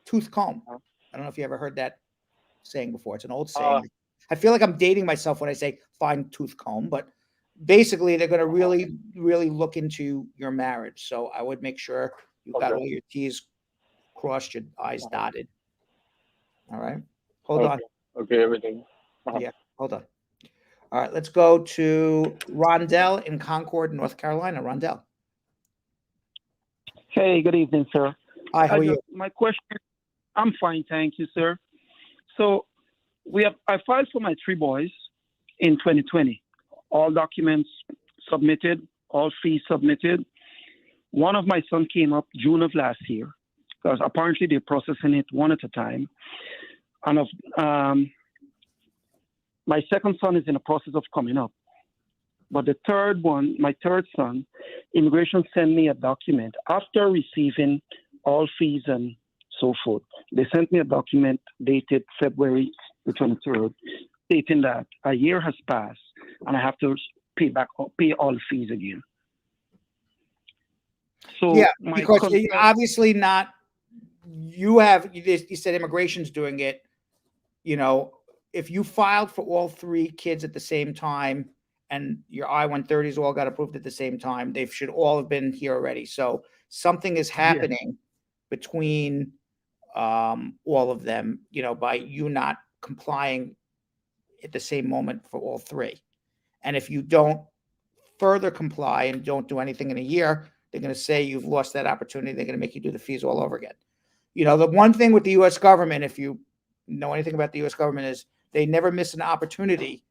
tooth comb. I don't know if you ever heard that saying before. It's an old saying. I feel like I'm dating myself when I say fine tooth comb, but basically they're gonna really, really look into your marriage. So I would make sure you've got all your T's crossed, your I's dotted. All right. Hold on. Okay, everything. Yeah, hold on. All right, let's go to Rondell in Concord, North Carolina. Rondell. Hey, good evening, sir. Hi, how are you? My question, I'm fine, thank you, sir. So I filed for my 3 boys in 2020. All documents submitted, all fees submitted. One of my sons came up June of last year, because apparently they're processing it one at a time. And my second son is in the process of coming up. But the third one, my third son, immigration sent me a document after receiving all fees and so forth. They sent me a document dated February the 23rd, stating that a year has passed and I have to pay all the fees again. So yeah, because you're obviously not. You said immigration's doing it. You know, if you filed for all 3 kids at the same time and your I-130s all got approved at the same time, they should all have been here already. So something is happening between all of them, you know, by you not complying at the same moment for all 3. And if you don't further comply and don't do anything in a year, they're going to say you've lost that opportunity. They're going to make you do the fees all over again. You know, the one thing with the U.S. government, if you know anything about the U.S. government, is they never miss an opportunity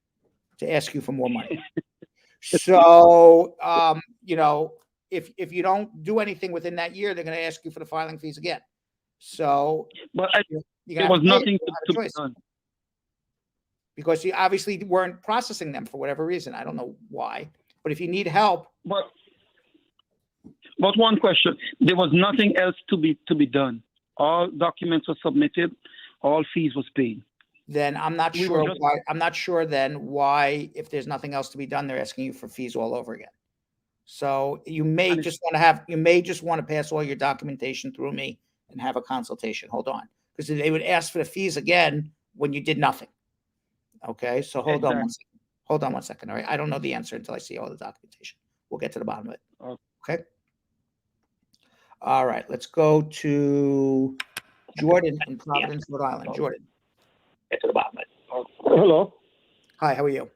to ask you for more money. So, you know, if you don't do anything within that year, they're going to ask you for the filing fees again. So, but there was nothing to be done. because you obviously weren't processing them for whatever reason. I don't know why, but if you need help. But one question: there was nothing else to be done. All documents were submitted, all fees was paid. Then I'm not sure why. I'm not sure then why, if there's nothing else to be done, they're asking you for fees all over again. So you may just want to pass all your documentation through me and have a consultation. Hold on, because they would ask for the fees again when you did nothing. Okay, so hold on one second. Hold on one second. All right, I don't know the answer until I see all the documentation. We'll get to the bottom of it. Okay. All right, let's go to Jordan in Providence, Rhode Island. Jordan. Get to the bottom of it. Hello. Hi, how are you?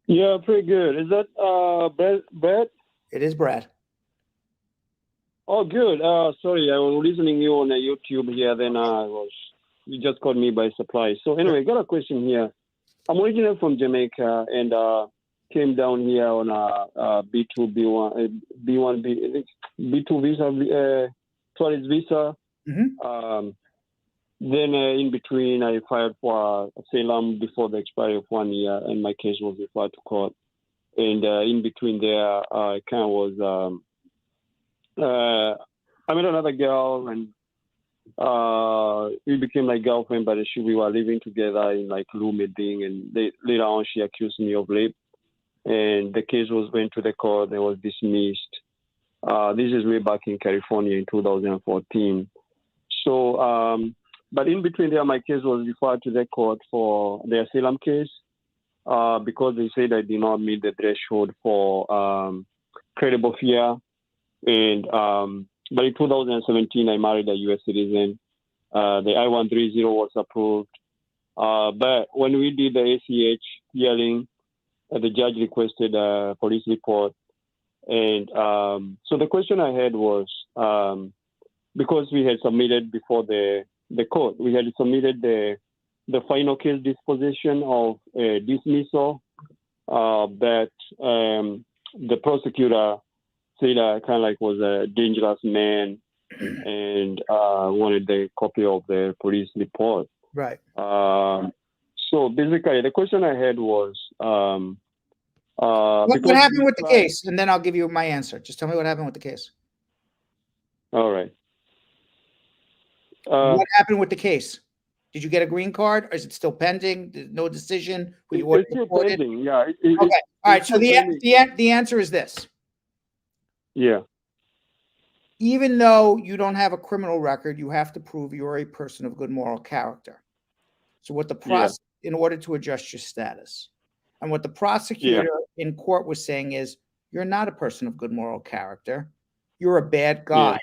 Yeah, pretty good. Is that Brad? It is Brad. Oh, good. Sorry, I was listening you on YouTube here. Then you just caught me by surprise. So anyway, got a question here. I'm originally from Jamaica and came down here on a B2, B1, B2 visa, tourist visa. Mm-hmm. Then in between, I filed for asylum before the expiry of 1 year, and my case was referred to court. And in between there, I kind of was, I met another girl, and we became like girlfriend, but we were living together in like roommating, and later on she accused me of rape. And the case went to the court and was dismissed. This is way back in California in 2014. So, but in between there, my case was referred to the court for the asylum case because they said I did not meet the threshold for credible fear. And but in 2017, I married a U.S. citizen. The I-130 was approved. But when we did the ACH hearing, the judge requested a police report. And so the question I had was, because we had submitted before the court, we had submitted the final case disposition of dismissal that the prosecutor said I kind of like was a dangerous man and wanted the copy of the police report. Right. So basically, the question I had was, what happened with the case? And then I'll give you my answer. Just tell me what happened with the case. All right. What happened with the case? Did you get a green card, or is it still pending? There's no decision. It's still pending. Yeah. Okay. All right. So the answer is this. Yeah. Even though you don't have a criminal record, you have to prove you're a person of good moral character. So what the process, in order to adjust your status, and what the prosecutor in court was saying is, you're not a person of good moral character. You're a bad guy. Yeah.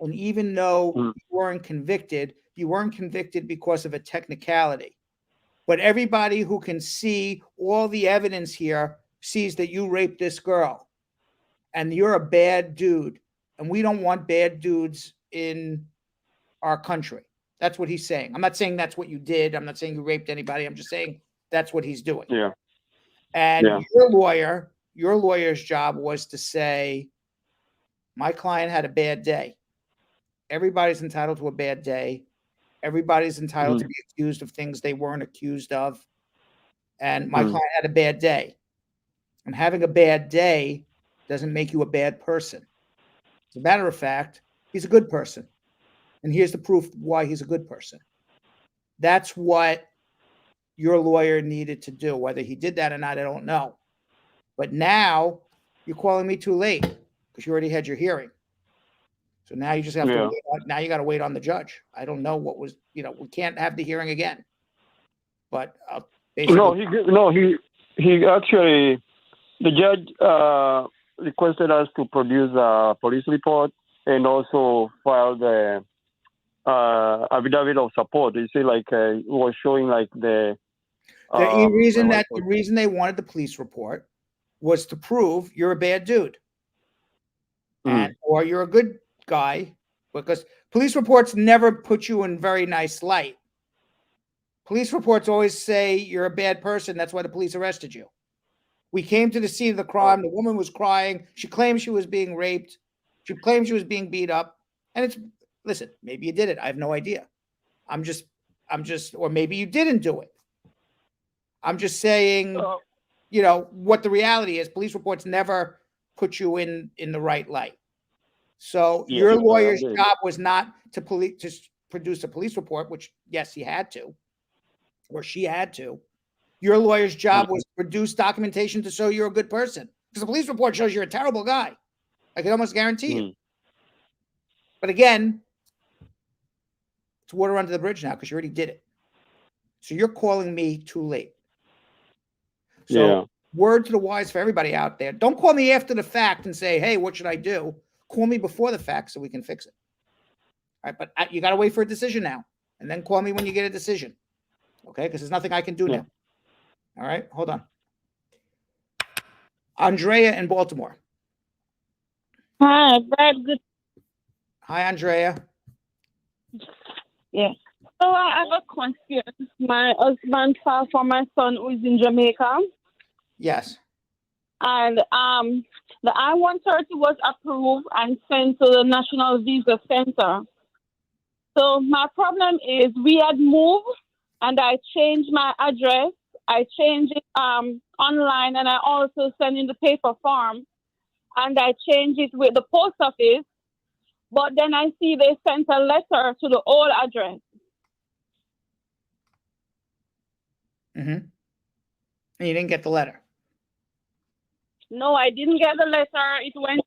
And even though you weren't convicted because of a technicality. But everybody who can see all the evidence here sees that you raped this girl. And you're a bad dude. And we don't want bad dudes in our country. That's what he's saying. I'm not saying that's what you did. I'm not saying you raped anybody. I'm just saying that's what he's doing. Yeah. And your lawyer's job was to say, my client had a bad day. Everybody's entitled to a bad day. Everybody's entitled to be accused of things they weren't accused of. And my client had a bad day. And having a bad day doesn't make you a bad person. As a matter of fact, he's a good person. And here's the proof why he's a good person. That's what your lawyer needed to do. Whether he did that or not, I don't know. But now you're calling me too late because you already had your hearing. So now you just have to wait. Now you got to wait on the judge. I don't know what was, we can't have the hearing again. But basically, he actually, the judge requested us to produce a police report and also file the affidavit of support. You see, like it was showing like the reason they wanted the police report was to prove you're a bad dude, or you're a good guy, because police reports never put you in very nice light. Police reports always say you're a bad person. That's why the police arrested you. We came to the scene of the crime. The woman was crying. She claimed she was being raped. She claimed she was being beat up. And listen, maybe you did it. I have no idea. I'm just, or maybe you didn't do it. I'm just saying, you know, what the reality is. Police reports never put you in the right light. So Yes, your I lawyer's agree. job was not to produce a police report, which yes, he had to, or she had to. Your lawyer's job was to produce documentation to show you're a good person. Because a police report shows you're a terrible guy. I can almost guarantee you. But again, it's water under the bridge now because you already did it. So you're calling me too late. So word to the wise for everybody out there. Don't call me after the fact and say, hey, what should I do? Call me before the fact so we can fix it. All right, but you got to wait for a decision now. And then call me when you get a decision. Okay, because there's nothing I can do now. All right, hold on. Andrea in Baltimore. Hi, Brad. Good. Hi, Andrea. Yeah. So I have a question. My husband filed for my son who is in Jamaica. Yes. And the I-130 was approved and sent to the National Visa Center. So my problem is we had moved and I changed my address. I changed it online and I also sent in the paper form and I changed it with the post office. But then I see they sent a letter to the old address. Mm-hmm. And you didn't get the letter? No, I didn't get the letter. It went,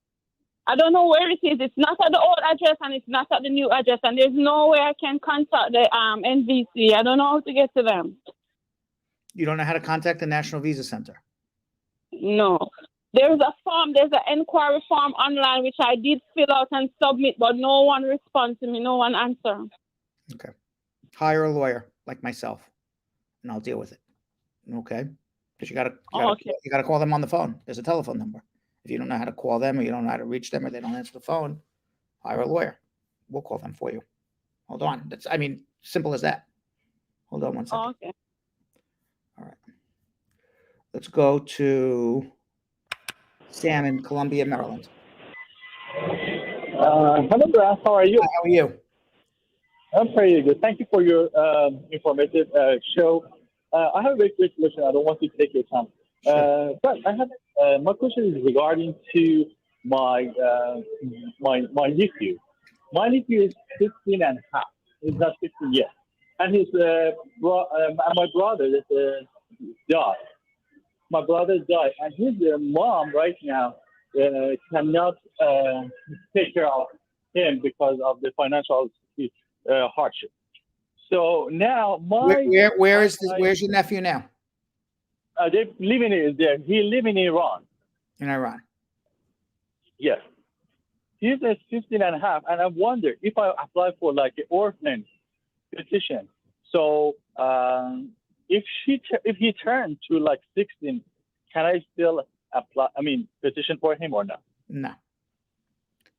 I don't know where it is. It's not at the old address and it's not at the new address. And there's no way I can contact the NVC. I don't know how to get to them. You don't know how to contact the National Visa Center? No. There's a form, there's an inquiry form online, which I did fill out and submit, but no one responds to me, no one answers. Okay. Hire a lawyer like myself, and I'll deal with it. Okay? Because you gotta call them on the phone. There's a telephone number. If you don't know how to call them, or you don't know how to reach them, or they don't answer the phone, hire a lawyer. We'll call them for you. Hold on. That's, I mean, simple as that. Hold on one second. Okay. All right. Let's go to Sam in Columbia, Maryland. Hello, Brad. How are you? Hi, how are you? I'm pretty good. Thank you for your informative show. I have a very quick question. I don't want to take your time. But I have my question is regarding to my my nephew. My nephew is 15 and a half. He's not 15 yet, and his my brother died. My brother died, and his mom right now cannot take care of him because of the financial hardship. So now where's your nephew now? They living in he live in Iran. In Iran. Yes. He's 15 and a half, and I wonder if I apply for like an orphan petition. So if he turned to like 16, can I still apply? I mean, petition for him or not? No.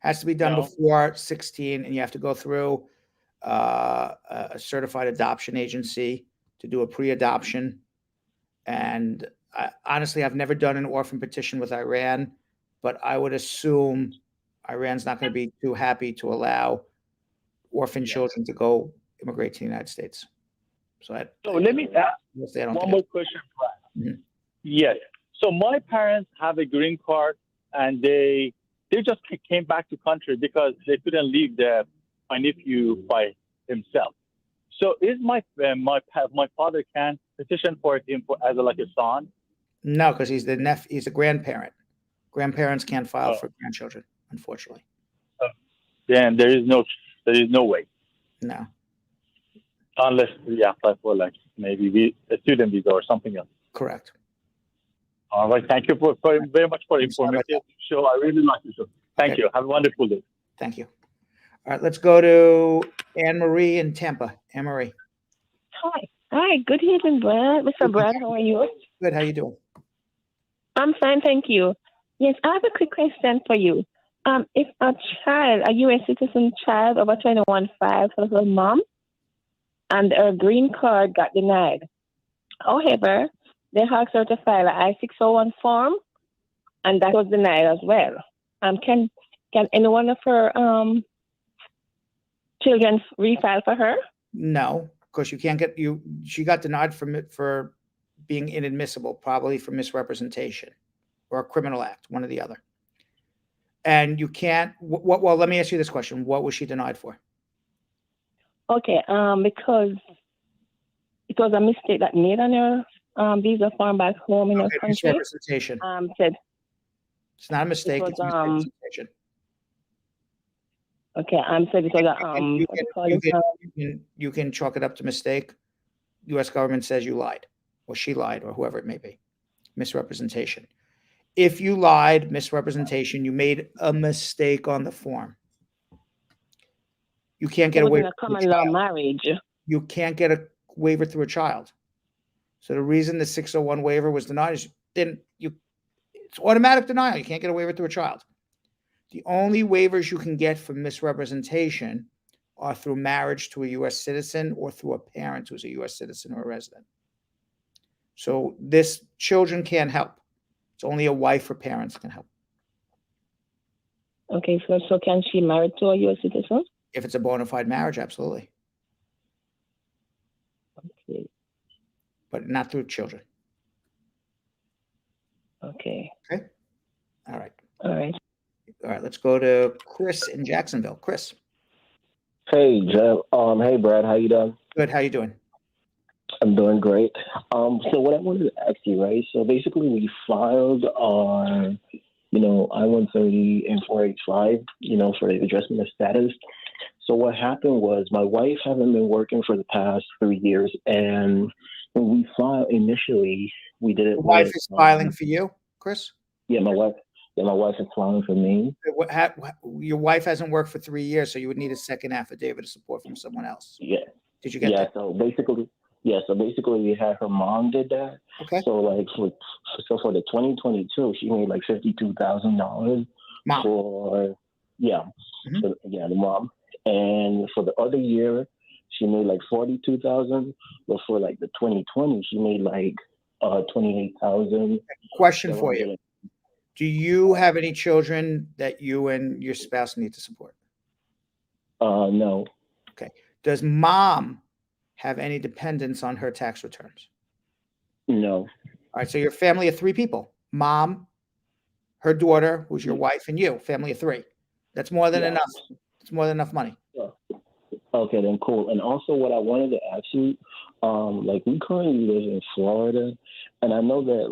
Has to be done before 16, and you have to go through a certified adoption agency to do a pre-adoption. And honestly, I've never done an orphan petition with Iran, but I would assume Iran's not going to be too happy to allow orphan children to go immigrate to the United States. So let me ask one more question. Mm-hmm. Yes. So my parents have a green card, and they just came back to country because they couldn't leave my nephew by himself. So is my father can petition for him as like a son? No, because he's a grandparent. Grandparents can't file for grandchildren, unfortunately. Then there is no way. No. Unless we apply for like maybe a student visa or something else. Correct. All right. Thank you very much for the informative show. I really like the show. Thank you. Have a wonderful day. Thank you. All right, let's go to Anne Marie in Tampa. Anne Marie. Hi. Good evening, Brad. Mr. Brad, how are you? Good. How you doing? I'm fine, thank you. Yes, I have a quick question for you. If a U.S. citizen child over 21 filed for her mom and her green card got denied, however, they asked her to file an I-601 form, and that was denied as well. Can any one of her children refile for her? No, because you can't get she got denied for being inadmissible, probably for misrepresentation or a criminal act, one or the other. And you can't, well, let me ask you this question. What was she denied for? Okay, because it was a mistake that made on her visa form back home in her country. Misrepresentation. Said it's not a mistake. It's misrepresentation. Okay, said it was you can chalk it up to mistake. U.S. government says you lied, or she lied, or whoever it may be. Misrepresentation. If you lied, misrepresentation, you made a mistake on the form. You can't get a waiver. Common law marriage. You can't get a waiver through a child. So the reason the 601 waiver was denied is it's automatic denial. You can't get a waiver through a child. The only waivers you can get for misrepresentation are through marriage to a U.S. citizen or through a parent who's a U.S. citizen or a resident. So this children can't help. It's only a wife or parents can help. Okay, so can she marry to a U.S. citizen? If it's a bona fide marriage, absolutely. Okay. But not through children. Okay. Okay. All right. All right. All right. Let's go to Chris in Jacksonville. Chris. Hey, Jeff. Hey, Brad. How you doing? Good. How you doing? I'm doing great. So what I wanted to ask you, right? So basically, we filed our, I-130 and 485, for the adjustment of status. So what happened was my wife hasn't been working for the past 3 years, and when we filed initially, we did it. Your wife is filing for you, Chris? Yeah, my wife. Yeah, my wife is filing for me. Your wife hasn't worked for 3 years, so you would need a second affidavit of support from someone else. Yeah. Did you get that? So basically, we had her mom did that. Okay. So for the 2022, she made like $52,000 for the mom. And for the other year, she made like $42,000. But for like the 2020, she made like $28,000. Question for you: do you have any children that you and your spouse need to support? No. Okay. Does mom have any dependents on her tax returns? No. All right. So you're a family of 3 people: mom, her daughter, who's your wife, and you. Family of 3. That's more than enough. It's more than enough money. Yeah. Okay, then cool. And also, what I wanted to ask you, we currently live in Florida, and I know that,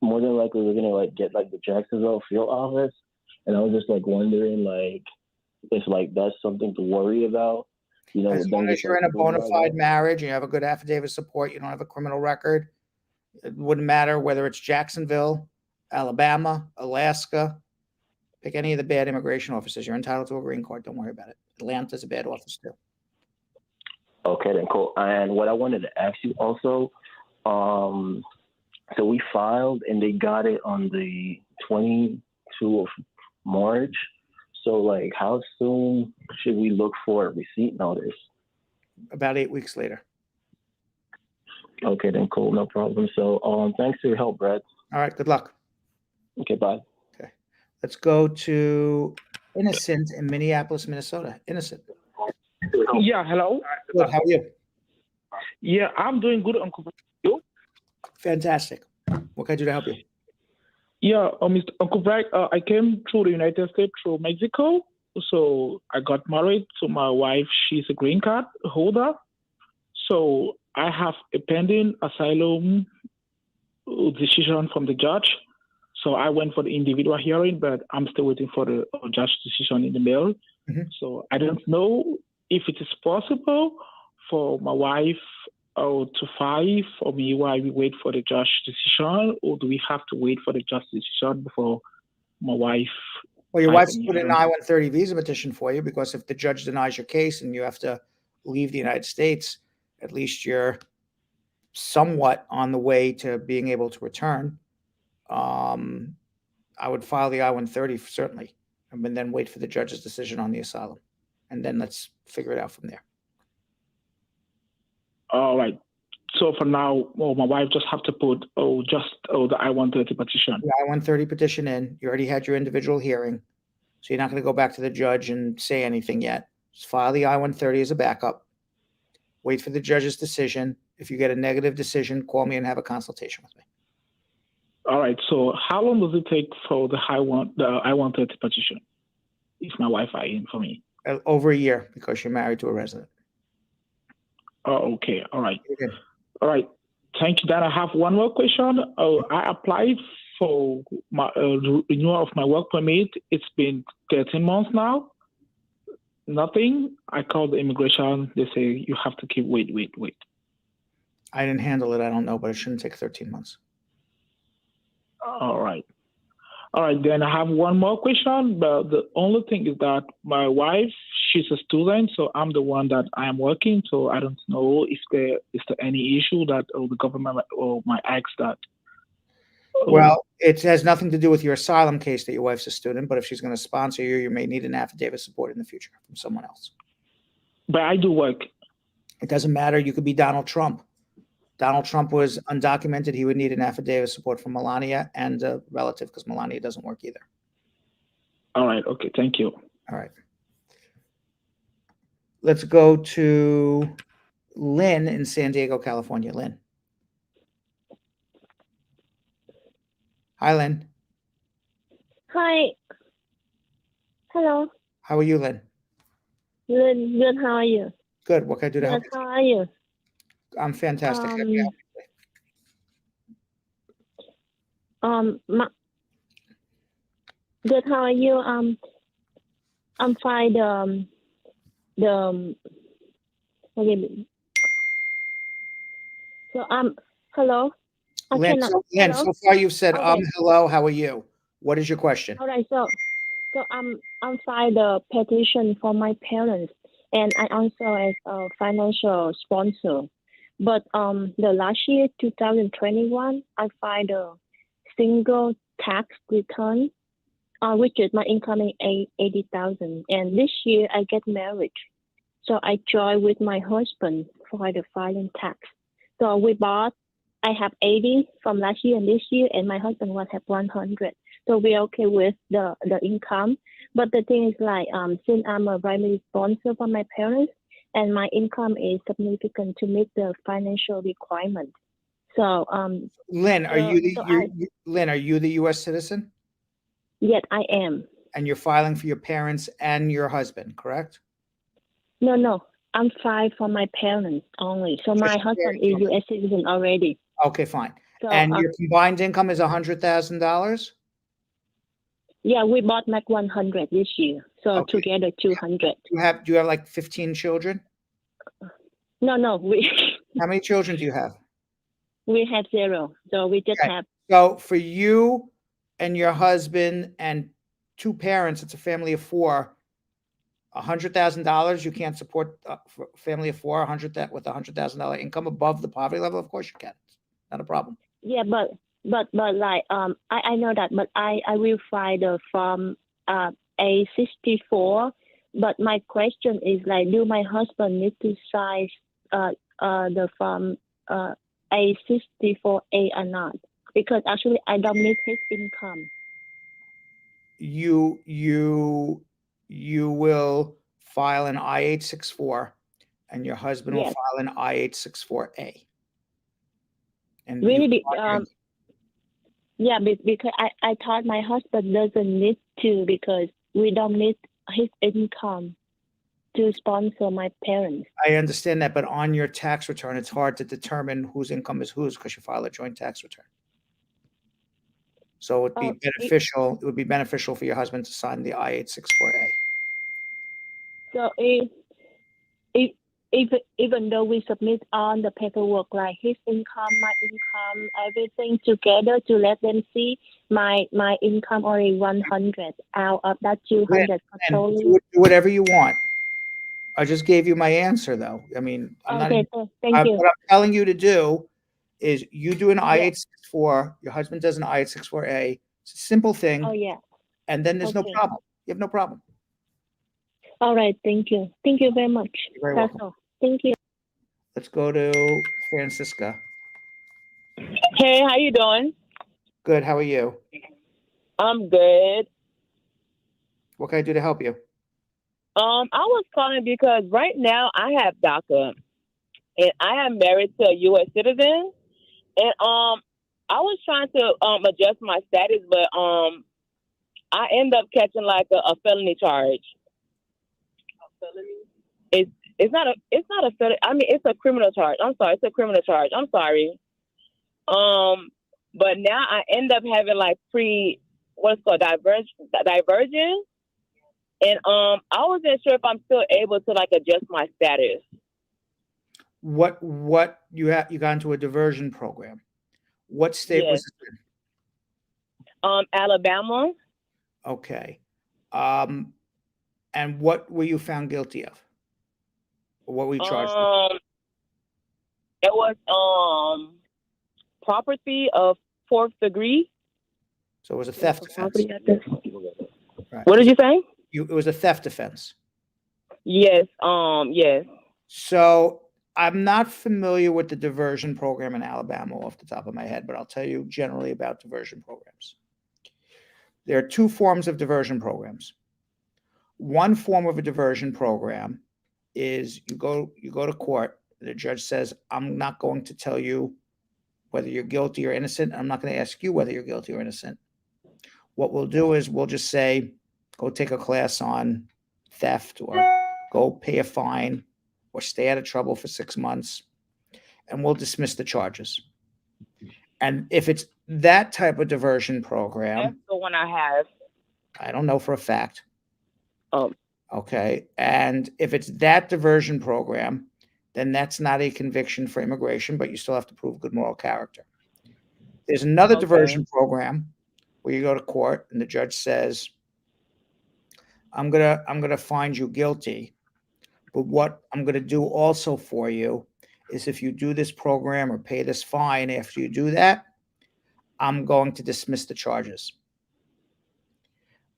more than likely we're gonna get the Jacksonville field office, and I was just wondering if that's something to worry about. As long as you're in a bona fide marriage, you have a good affidavit of support, you don't have a criminal record, it wouldn't matter whether it's Jacksonville, Alabama, Alaska. Pick any of the bad immigration offices. You're entitled to a green card. Don't worry about it. Atlanta's a bad office too. Okay, then cool. And what I wanted to ask you also, so we filed and they got it on the 22nd of March. So how soon should we look for a receipt notice? About 8 weeks later. Okay, then cool. No problem. So thanks for your help, Brad. All right. Good luck. Okay, bye. Okay. Let's go to Innocent in Minneapolis, Minnesota. Innocent. Yeah, hello. Good. How are you? Yeah, I'm doing good, Uncle. You? Fantastic. What can I do to help you? Yeah, Mr. Uncle Brad, I came through the United States through Mexico. So I got married to my wife. She's a green card holder. So I have a pending asylum decision from the judge. So I went for the individual hearing, but I'm still waiting for the judge decision in the mail. Mm-hmm. So I don't know if it is possible for my wife to file for me while we wait for the judge decision, or do we have to wait for the judge decision before my wife? Well, your wife's put in an I-130 visa petition for you, because if the judge denies your case and you have to leave the United States, at least you're somewhat on the way to being able to return. I would file the I-130 certainly, and then wait for the judge's decision on the asylum, and then let's figure it out from there. All right. So for now, my wife just have to put the I-130 petition. The I-130 petition in. You already had your individual hearing, so you're not going to go back to the judge and say anything yet. Just file the I-130 as a backup. Wait for the judge's decision. If you get a negative decision, call me and have a consultation with me. All right. So how long does it take for the I-130 petition if my wife are in for me? Over a year because you're married to a resident. Oh, okay. All right. All right. Thank you. Then I have one more question. I applied for my renewal of my work permit. It's been 13 months now. Nothing. I called the immigration. They say you have to keep wait. I didn't handle it. I don't know, but it shouldn't take 13 months. All right. All right. Then I have one more question. But the only thing is that my wife, she's a student, so I'm the one that I am working. So I don't know if there is any issue that the government or my ex that. Well, it has nothing to do with your asylum case that your wife's a student, but if she's going to sponsor you, you may need an affidavit support in the future from someone else. But I do work. It doesn't matter. You could be Donald Trump. Donald Trump was undocumented. He would need an affidavit support from Melania and a relative because Melania doesn't work either. All right. Okay. Thank you. All right. Let's go to Lynn in San Diego, California. Lynn. Hi, Lynn. Hi. Hello. How are you, Lynn? Good. Good. How are you? Good. What can I do to help Good. you? How are you? I'm fantastic. How can I help you? Good. How are you? I'm fine. Okay. So hello. Lynn, Hello? so far you've said Okay. hello. How are you? What is your question? All right. So I'm filed the petition for my parents, and I also as a financial sponsor. But the last year, 2021, I filed a single tax return, which is my income is 80,000. And this year I get married, so I joined with my husband for the filing tax. So I have 80 from last year and this year, and my husband will have 100. So we're okay with the income. But the thing is since I'm a primary sponsor for my parents, and my income is significant to meet the financial requirement. So Lynn, are you the U.S. citizen? Yes, I am. And you're filing for your parents and your husband, correct? No. I'm filed for my parents only. So my husband is U.S. citizen already. Okay, fine. So, and your combined income is $100,000? Yeah, we bought Mac 100 this year. So together 200. Do you have like 15 children? No. How many children do you have? We have 0. So we just have. So for you and your husband and 2 parents, it's a family of 4. $100,000, you can't support a family of 4 with $100,000 income above the poverty level. Of course you can. It's not a problem. Yeah, but I know that, but I will file the Form A64. But my question is do my husband need to sign the Form A64A or not? Because actually I don't need his income. You will file an I-864 and your husband will file an I-864A. And really, because I thought my husband doesn't need to because we don't need his income to sponsor my parents. I understand that, but on your tax return, it's hard to determine whose income is whose because you file a joint tax return. So it would be beneficial for your husband to sign the I-864A. So even though we submit on the paperwork like his income, my income, everything together to let them see my income only 100 out of that 200. Do whatever you want. I just gave you my answer though. I mean, thank you. What I'm telling you to do is you do an I-864, your husband does an I-864A. It's a simple thing. Oh, yeah. And then there's no problem. You have no problem. All right. Thank you. Thank you very much. You're very That's welcome. all. Thank you. Let's go to Francisca. Hey, how you doing? Good. How are you? I'm good. What can I do to help you? I was calling because right now I have DACA, and I am married to a U.S. citizen. And I was trying to adjust my status, but I end up catching like a felony charge. A felony? It's not a felony. I mean, it's a criminal charge. I'm sorry, it's a criminal charge. I'm sorry. But now I end up having like diversion. And I wasn't sure if I'm still able to like adjust my status. What you got into a diversion program? What state was it in? Alabama. Okay. And what were you found guilty of? Or what were you charged with? It was property of 4th degree. So it was a theft offense. Right. What did you say? It was a theft offense. Yes. Yes. So I'm not familiar with the diversion program in Alabama off the top of my head, but I'll tell you generally about diversion programs. There are two forms of diversion programs. One form of a diversion program is you go to court. The judge says, I'm not going to tell you whether you're guilty or innocent. I'm not going to ask you whether you're guilty or innocent. What we'll do is we'll just say, go take a class on theft, or go pay a fine, or stay out of trouble for 6 months, and we'll dismiss the charges. And if it's that type of diversion program, that's the one I have. I don't know for a fact. Okay. And if it's that diversion program, then that's not a conviction for immigration, but you still have to prove good moral character. There's another diversion program where you go to court and the judge says, I'm gonna find you guilty, but what I'm gonna do also for you is if you do this program or pay this fine, after you do that, I'm going to dismiss the charges.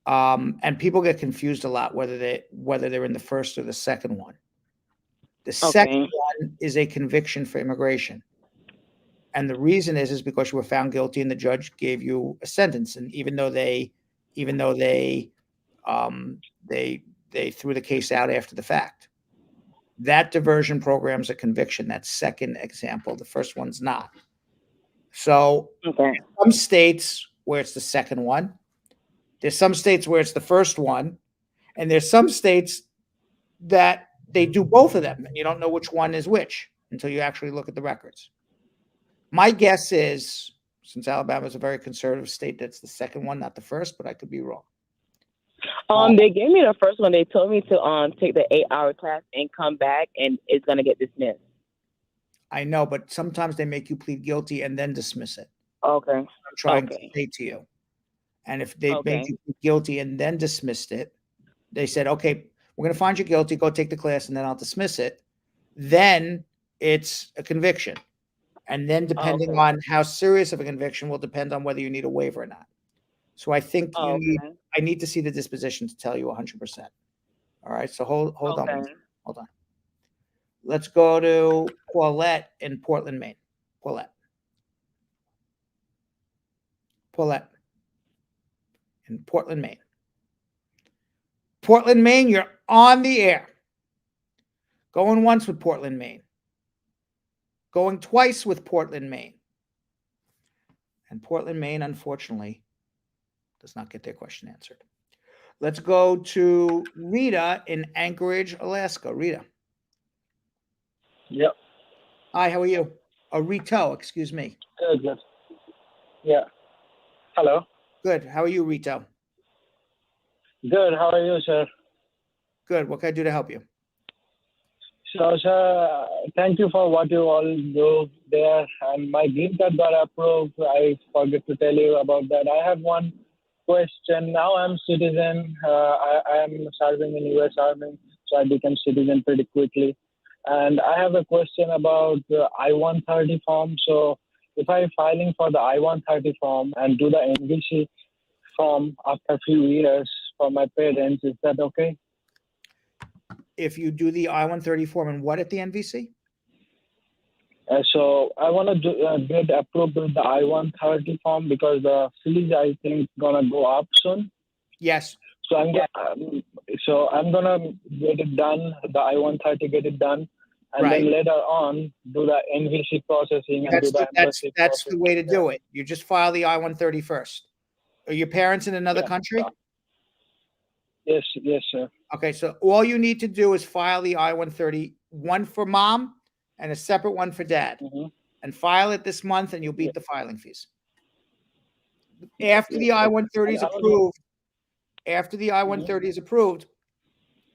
And people get confused a lot whether they're in the first or the second one. The second one is a conviction for immigration. And the reason is because you were found guilty and the judge gave you a sentence. And even though they threw the case out after the fact, that diversion program is a conviction. That second example, the first one's not. So some states where it's the second one, there's some states where it's the first one, and there's some states that they do both of them, and you don't know which one is which until you actually look at the records. My guess is, since Alabama is a very conservative state, that's the second one, not the first, but I could be wrong. They gave me the first one. They told me to take the 8-hour class and come back, and it's gonna get dismissed. I know, but sometimes they make you plead guilty and then dismiss it. Okay. I'm trying to say to you. And if they made you plead guilty and then dismissed it, they said, okay, we're going to find you guilty, go take the class, and then I'll dismiss it. Then it's a conviction. And then depending on how serious of a conviction will depend on whether you need a waiver or not. So I think I need to see the disposition to tell you 100%. All right. So hold on. Hold on. Let's go to Paulette in Portland, Maine. Paulette in Portland, Maine. Portland, Maine, you're on the air. Going once with Portland, Maine. Going twice with Portland, Maine. And Portland, Maine, unfortunately, does not get their question answered. Let's go to Rita in Anchorage, Alaska. Rita. Yep. Hi, how are you? Rito, excuse me. Good. Yeah. Hello. Good. How are you, Rito? Good. How are you, sir? Good. What can I do to help you? So, sir, thank you for what you all do there. And my green card got approved. I forget to tell you about that. I have one question. Now I'm citizen. I am serving in U.S. Army, so I became citizen pretty quickly. And I have a question about the I-130 form. So if I'm filing for the I-130 form and do the NVC form after a few years for my parents, is that okay? If you do the I-130 form and what at the NVC? So I want to get approved with the I-130 form because the fees, I think, going to go up soon. Yes. So I'm gonna get it done, the I-130 get it done. and then later on do the NVC processing and do the embassy That's the processing. way to do it. You just file the I-130 first. Are your parents in another country? Yes, sir. Okay, so all you need to do is file the I-130, one for mom and a separate one for dad, and file it this month, and you'll beat the filing fees. After the I-130 is approved,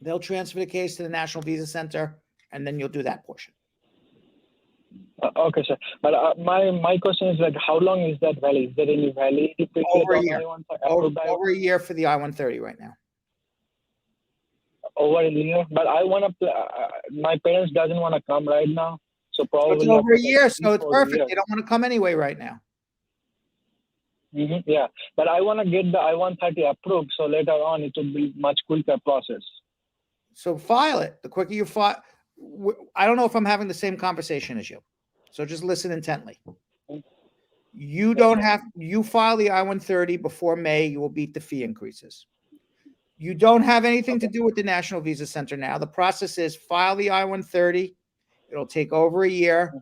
they'll transfer the case to the National Visa Center, and then you'll do that portion. Okay, sir. But my question is like, how long is that valid? Is there any validity period? Over a year. Over a year for the I-130 right now. Over a year, but I want to. My parents doesn't want to come right now, so probably It's over a year, so it's 3-4 perfect. years. They don't want to come anyway right now. Yeah, but I want to get the I-130 approved, so later on it will be much quicker process. So file it. The quicker you file, I don't know if I'm having the same conversation as you, so just listen intently. You file the I-130 before May, you will beat the fee increases. You don't have anything to do with the National Visa Center now. The process is file the I-130. It'll take over a year.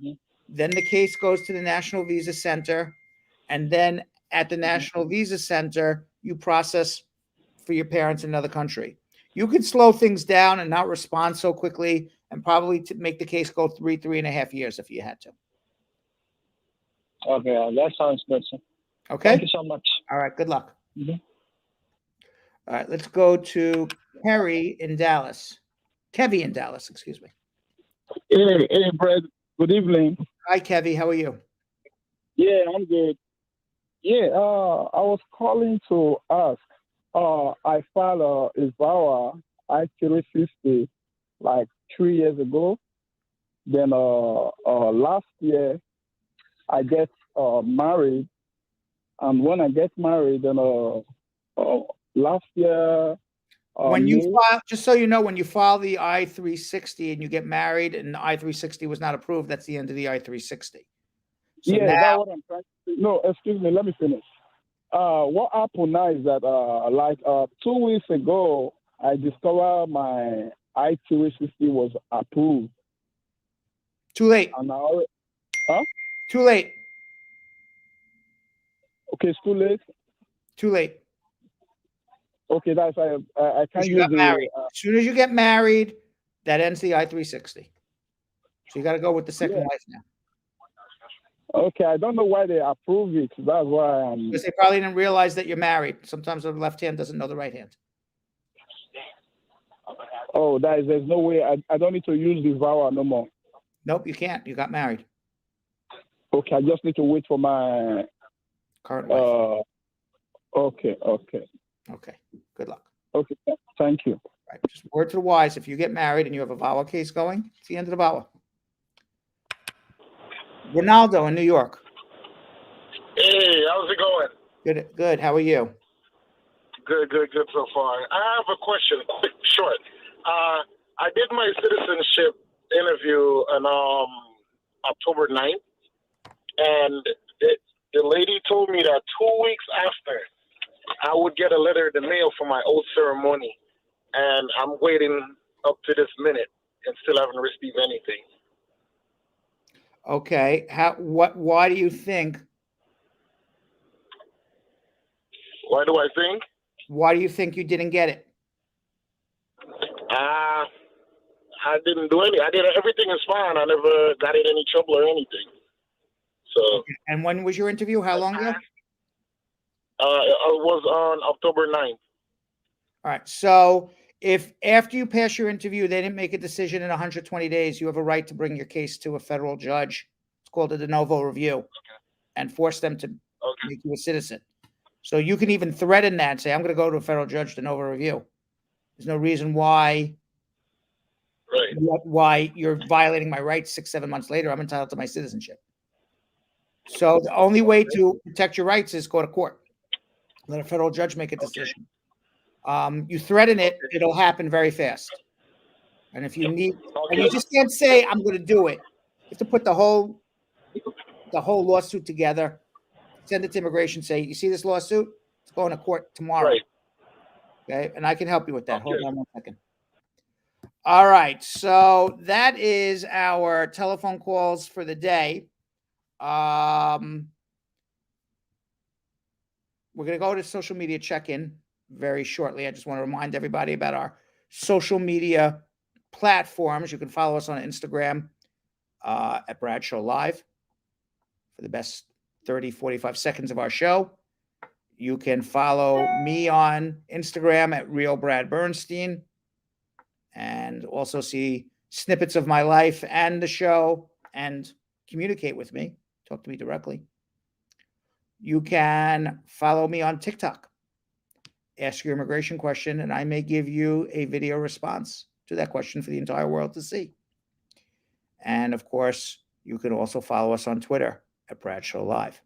Then the case goes to the National Visa Center. And then at the National Visa Center, you process for your parents in another country. You could slow things down and not respond so quickly and probably to make the case go 3.5 years if you had to. Okay, that sounds good, sir. Okay. Thank you so much. All right. Good luck. All right. Let's go to Kerry in Dallas. Kevy in Dallas, excuse me. Hey, Brad. Good evening. Hi, Kevy. How are you? Yeah, I'm good. Yeah, I was calling to ask. I filed a VAWA I-360 like 3 years ago. Then last year, I get married. And when I get married, then last year... When you file, just so you know, when you file the I-360 and you get married and the I-360 was not approved, that's the end of the I-360. So yeah, now, that's what I'm trying to say. No, excuse me, let me finish. What happened now is that 2 weeks ago, I discovered my I-360 was approved. Too late. And huh? Too late. Okay, it's too late? Too late. Okay, that's I can't You use got married. As soon as you get married, that ends the I-360. So you got to go with the second wife now. Okay, I don't know why they approve it. That's why I'm... Because they probably didn't realize that you're married. Sometimes the left hand doesn't know the right hand. Oh, there's no way. I don't need to use this VAWA no more. Nope, you can't. You got married. Okay, I just need to wait for my... current wife. Okay. Okay, good luck. Okay, thank you. Right. Just word to the wise, if you get married and you have a VAWA case going, it's the end of the VAWA. Ronaldo in New York. Hey, how's it going? Good. How are you? Good so far. I have a question, quick, short. I did my citizenship interview on October 9th, and the lady told me that 2 weeks after, I would get a letter in the mail for my oath ceremony, and I'm waiting up to this minute and still haven't received anything. Okay. Why do you think? Why do I think? Why do you think you didn't get it? I didn't do any. I did everything is fine. I never got in any trouble or anything. So. Okay. And when was your interview? How long ago? It was on October 9th. All right. So if after you pass your interview, they didn't make a decision in 120 days, you have a right to bring your case to a federal judge. It's called a de novo review, and force them to make you a citizen. So you can even threaten that and say, I'm going to go to a federal judge de novo review. There's no reason why you're violating my rights 6-7 months later. I'm entitled to my citizenship. So the only way to protect your rights is go to court. Let a federal judge make a decision. You threaten it, it'll happen very fast. And if you need, and you just can't say, I'm going to do it. You have to put the whole lawsuit together, send it to immigration, say, you see this lawsuit? It's going to court tomorrow. Okay. And I can help you with that. Hold on 1 second. All right. So that is our telephone calls for the day. We're going to go to social media check-in very shortly. I just want to remind everybody about our social media platforms. You can follow us on Instagram at Bradshaw Live for the best 30, 45 seconds of our show. You can follow me on Instagram at Real Brad Bernstein and also see snippets of my life and the show and communicate with me, talk to me directly. You can follow me on TikTok. Ask your immigration question, and I may give you a video response to that question for the entire world to see. And of course, you can also follow us on Twitter at Bradshaw Live.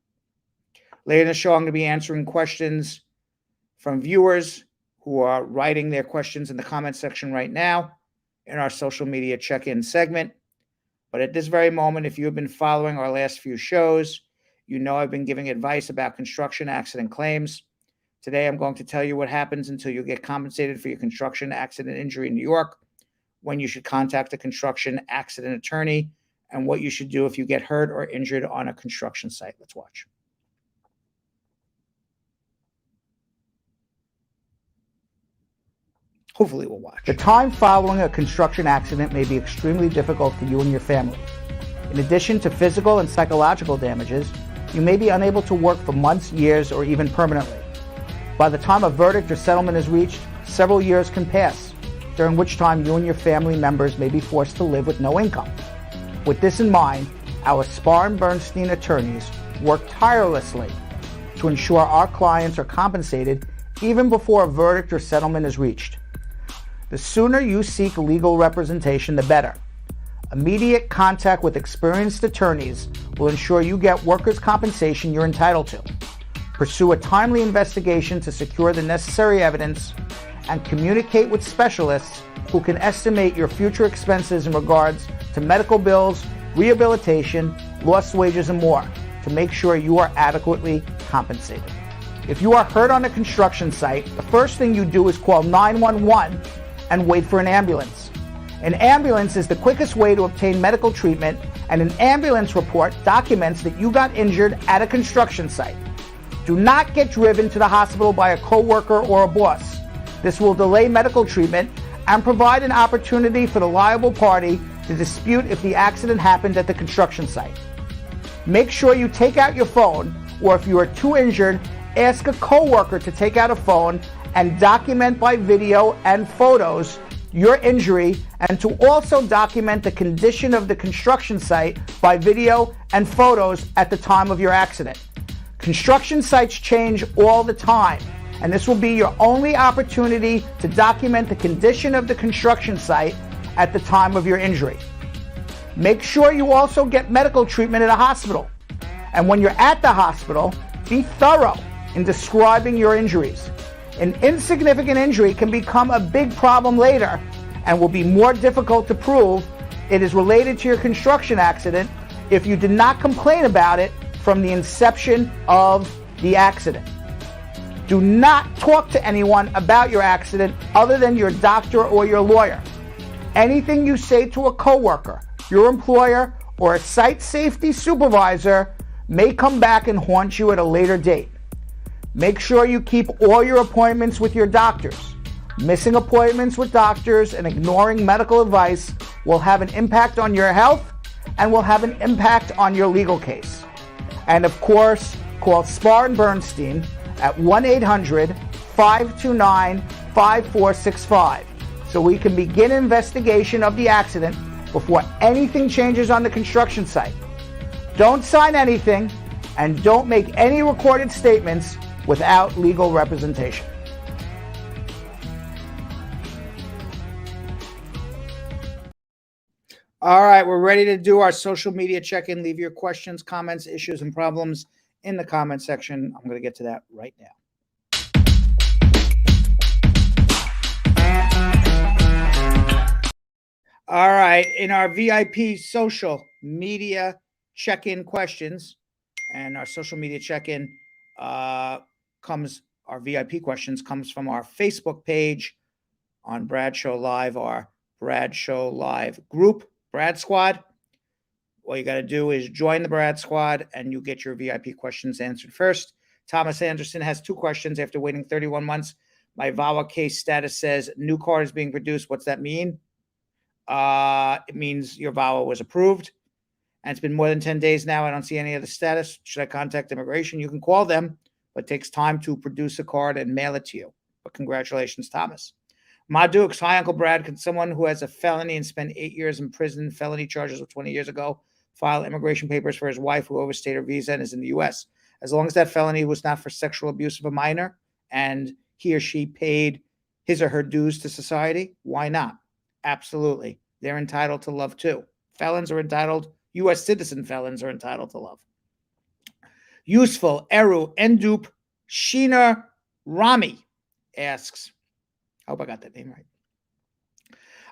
Later in the show, I'm going to be answering questions from viewers who are writing their questions in the comment section right now in our social media check-in segment. But at this very moment, if you have been following our last few shows, you know I've been giving advice about construction accident claims. Today, I'm going to tell you what happens until you get compensated for your construction accident injury in New York, when you should contact a construction accident attorney, and what you should do if you get hurt or injured on a construction site. Let's watch. Hopefully we'll watch. The time following a construction accident may be extremely difficult for you and your family. In addition to physical and psychological damages, you may be unable to work for months, years, or even permanently. By the time a verdict or settlement is reached, several years can pass, during which time you and your family members may be forced to live with no income. With this in mind, our Spar and Bernstein attorneys work tirelessly to ensure our clients are compensated even before a verdict or settlement is reached. The sooner you seek legal representation, the better. Immediate contact with experienced attorneys will ensure you get workers' compensation you're entitled to. Pursue a timely investigation to secure the necessary evidence, and communicate with specialists who can estimate your future expenses in regards to medical bills, rehabilitation, lost wages, and more to make sure you are adequately compensated. If you are hurt on a construction site, the first thing you do is call 911 and wait for an ambulance. An ambulance is the quickest way to obtain medical treatment, and an ambulance report documents that you got injured at a construction site. Do not get driven to the hospital by a coworker or a boss. This will delay medical treatment and provide an opportunity for the liable party to dispute if the accident happened at the construction site. Make sure you take out your phone, or if you are too injured, ask a coworker to take out a phone and document by video and photos your injury, and to also document the condition of the construction site by video and photos at the time of your accident. Construction sites change all the time, and this will be your only opportunity to document the condition of the construction site at the time of your injury. Make sure you also get medical treatment at a hospital. And when you're at the hospital, be thorough in describing your injuries. An insignificant injury can become a big problem later and will be more difficult to prove it is related to your construction accident if you did not complain about it from the inception of the accident. Do not talk to anyone about your accident other than your doctor or your lawyer. Anything you say to a coworker, your employer, or a site safety supervisor may come back and haunt you at a later date. Make sure you keep all your appointments with your doctors. Missing appointments with doctors and ignoring medical advice will have an impact on your health and will have an impact on your legal case. And of course, call Spar and Bernstein at 1-800-529-5465 so we can begin investigation of the accident before anything changes on the construction site. Don't sign anything and don't make any recorded statements without legal representation. All right, we're ready to do our social media check-in. Leave your questions, comments, issues, and problems in the comment section. I'm going to get to that right now. All right, in our VIP social media check-in questions, and our social media check-in our VIP questions comes from our Facebook page on Bradshaw Live, our Brad Show Live group, Brad Squad. All you got to do is join the Brad Squad and you get your VIP questions answered first. Thomas Anderson has 2 questions after waiting 31 months. My VAWA case status says new card is being produced. What's that mean? It means your VAWA was approved. And it's been more than 10 days now. I don't see any of the status. Should I contact immigration? You can call them, but it takes time to produce a card and mail it to you. But congratulations, Thomas. Ma Dukes, hi, Uncle Brad. Can someone who has a felony and spent 8 years in prison, felony charges of 20 years ago, file immigration papers for his wife who overstayed her visa and is in the U.S.? As long as that felony was not for sexual abuse of a minor and he or she paid his or her dues to society, why not? Absolutely. They're entitled to love too. Felons are entitled, U.S. citizen felons are entitled to love. Useful, Eru, Endup, Sheena Rami asks, I hope I got that name right.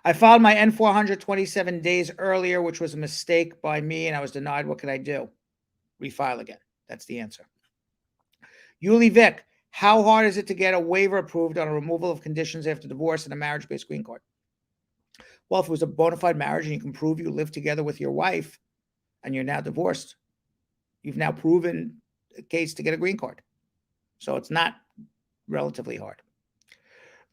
I filed my N-400 27 days earlier, which was a mistake by me, and I was denied. What can I do? Refile again. That's the answer. Yuli Vick, how hard is it to get a waiver approved on a removal of conditions after divorce and a marriage-based green card? Well, if it was a bona fide marriage and you can prove you live together with your wife and you're now divorced, you've now proven a case to get a green card. So it's not relatively hard.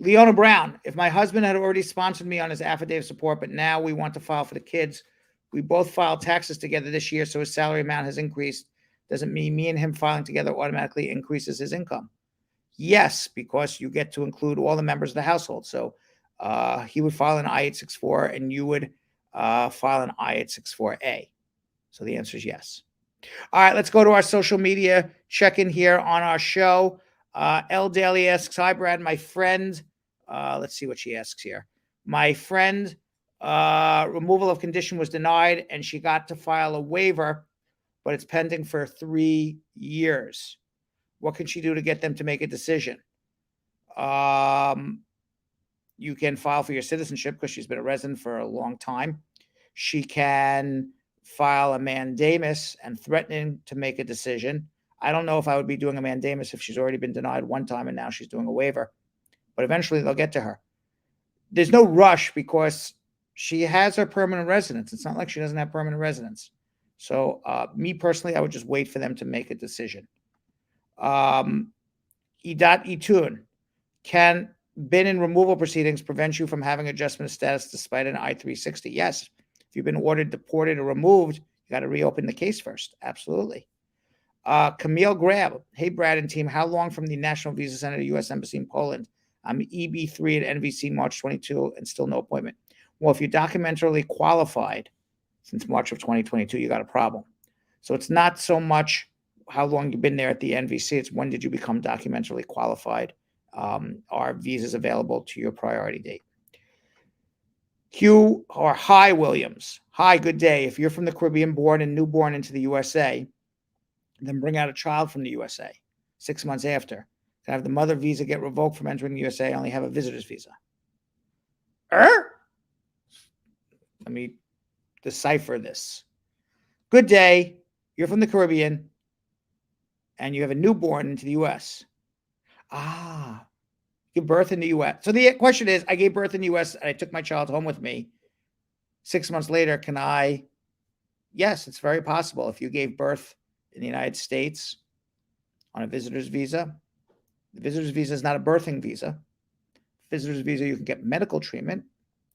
Leona Brown, if my husband had already sponsored me on his affidavit support, but now we want to file for the kids, we both filed taxes together this year, so his salary amount has increased. Doesn't mean me and him filing together automatically increases his income. Yes, because you get to include all the members of the household. So he would file an I-864 and you would file an I-864A. So the answer is yes. All right, let's go to our social media check-in here on our show. L. Daly asks, hi, Brad, my friend. Let's see what she asks here. My friend, removal of condition was denied and she got to file a waiver, but it's pending for 3 years. What can she do to get them to make a decision? You can file for your citizenship because she's been a resident for a long time. She can file a mandamus and threaten to make a decision. I don't know if I would be doing a mandamus if she's already been denied one time and now she's doing a waiver, but eventually they'll get to her. There's no rush because she has her permanent residence. It's not like she doesn't have permanent residence. So me personally, I would just wait for them to make a decision. Edat Itun, can been in removal proceedings prevent you from having adjustment of status despite an I-360? Yes. If you've been ordered deported or removed, you got to reopen the case first. Absolutely. Camille Grab, hey, Brad and team, how long from the National Visa Center to U.S. Embassy in Poland? I'm EB3 at NVC March 22 and still no appointment. Well, if you're documentarily qualified since March of 2022, you got a problem. So it's not so much how long you've been there at the NVC, it's when did you become documentarily qualified? Are visas available to your priority date? Hugh or Hi Williams. Hi, good day. If you're from the Caribbean, born and newborn into the USA, then bring out a child from the USA 6 months after. Can have the mother visa get revoked from entering the USA, only have a visitor's visa? Let me decipher this. Good day. You're from the Caribbean and you have a newborn into the US. Give birth in the US. So the question is, I gave birth in the US and I took my child home with me. 6 months later, can I? Yes, it's very possible. If you gave birth in the United States on a visitor's visa, the visitor's visa is not a birthing visa. Visitor's visa, you can get medical treatment.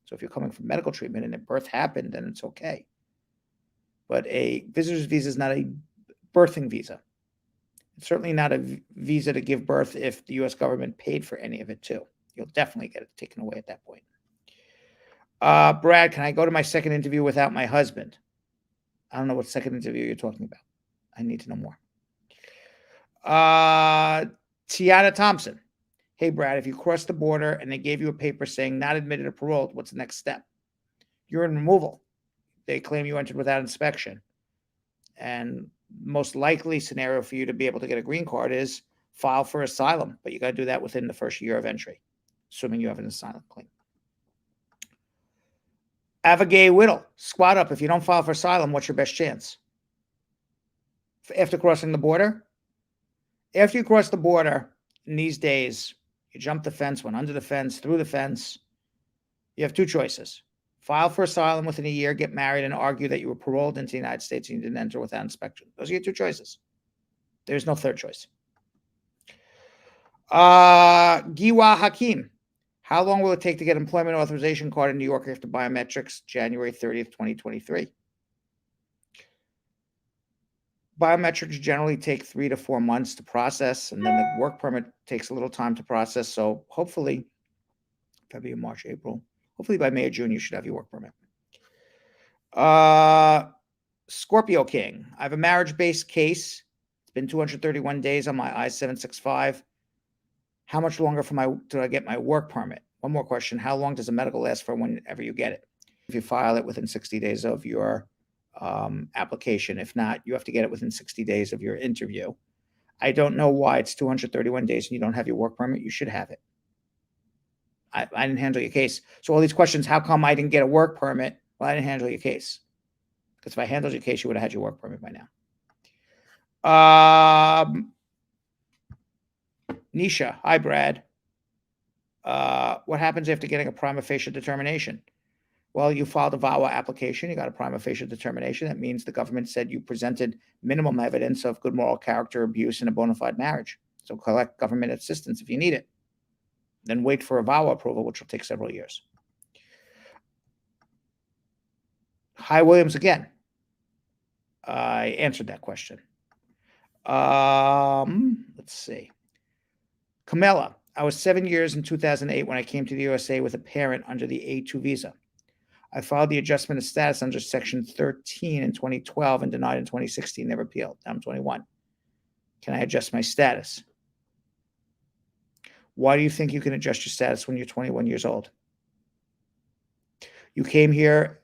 So if you're coming for medical treatment and a birth happened, then it's okay. But a visitor's visa is not a birthing visa. It's certainly not a visa to give birth if the U.S. government paid for any of it too. You'll definitely get it taken away at that point. Brad, can I go to my second interview without my husband? I don't know what second interview you're talking about. I need to know more. Tiana Thompson. Hey, Brad, if you crossed the border and they gave you a paper saying not admitted or paroled, what's the next step? You're in removal. They claim you entered without inspection. And most likely scenario for you to be able to get a green card is file for asylum, but you got to do that within the first year of entry, assuming you have an asylum claim. Avagay Whittle, squat up. If you don't file for asylum, what's your best chance? After crossing the border? After you cross the border in these days, you jump the fence, went under the fence, through the fence. You have two choices. file for asylum within a year, get married, and argue that you were paroled into the United States and you didn't enter without inspection. Those are your two choices. There's no third choice. Giwa Hakim. How long will it take to get employment authorization card in New York after biometrics? January 30th, 2023. Biometrics generally take 3 to 4 months to process, and then the work permit takes a little time to process. So hopefully, February, March, April, hopefully by May or June, you should have your work permit. Scorpio King. I have a marriage-based case. It's been 231 days on my I-765. How much longer do I get my work permit? One more question. How long does a medical last for whenever you get it? If you file it within 60 days of your application. If not, you have to get it within 60 days of your interview. I don't know why it's 231 days and you don't have your work permit. You should have it. I didn't handle your case. So all these questions, how come I didn't get a work permit? Well, I didn't handle your case. Because if I handled your case, you would have had your work permit by now. Nisha, hi, Brad. What happens after getting a prima facie determination? Well, you filed a VAWA application. You got a prima facie determination. That means the government said you presented minimum evidence of good moral character, abuse, and a bona fide marriage. So collect government assistance if you need it. Then wait for a VAWA approval, which will take several years. Hi, Williams again. I answered that question. Let's see. Camilla, I was 7 years in 2008 when I came to the USA with a parent under the A2 visa. I filed the adjustment of status under Section 13 in 2012 and denied in 2016, never appealed. Now I'm 21. Can I adjust my status? Why do you think you can adjust your status when you're 21 years old? You came here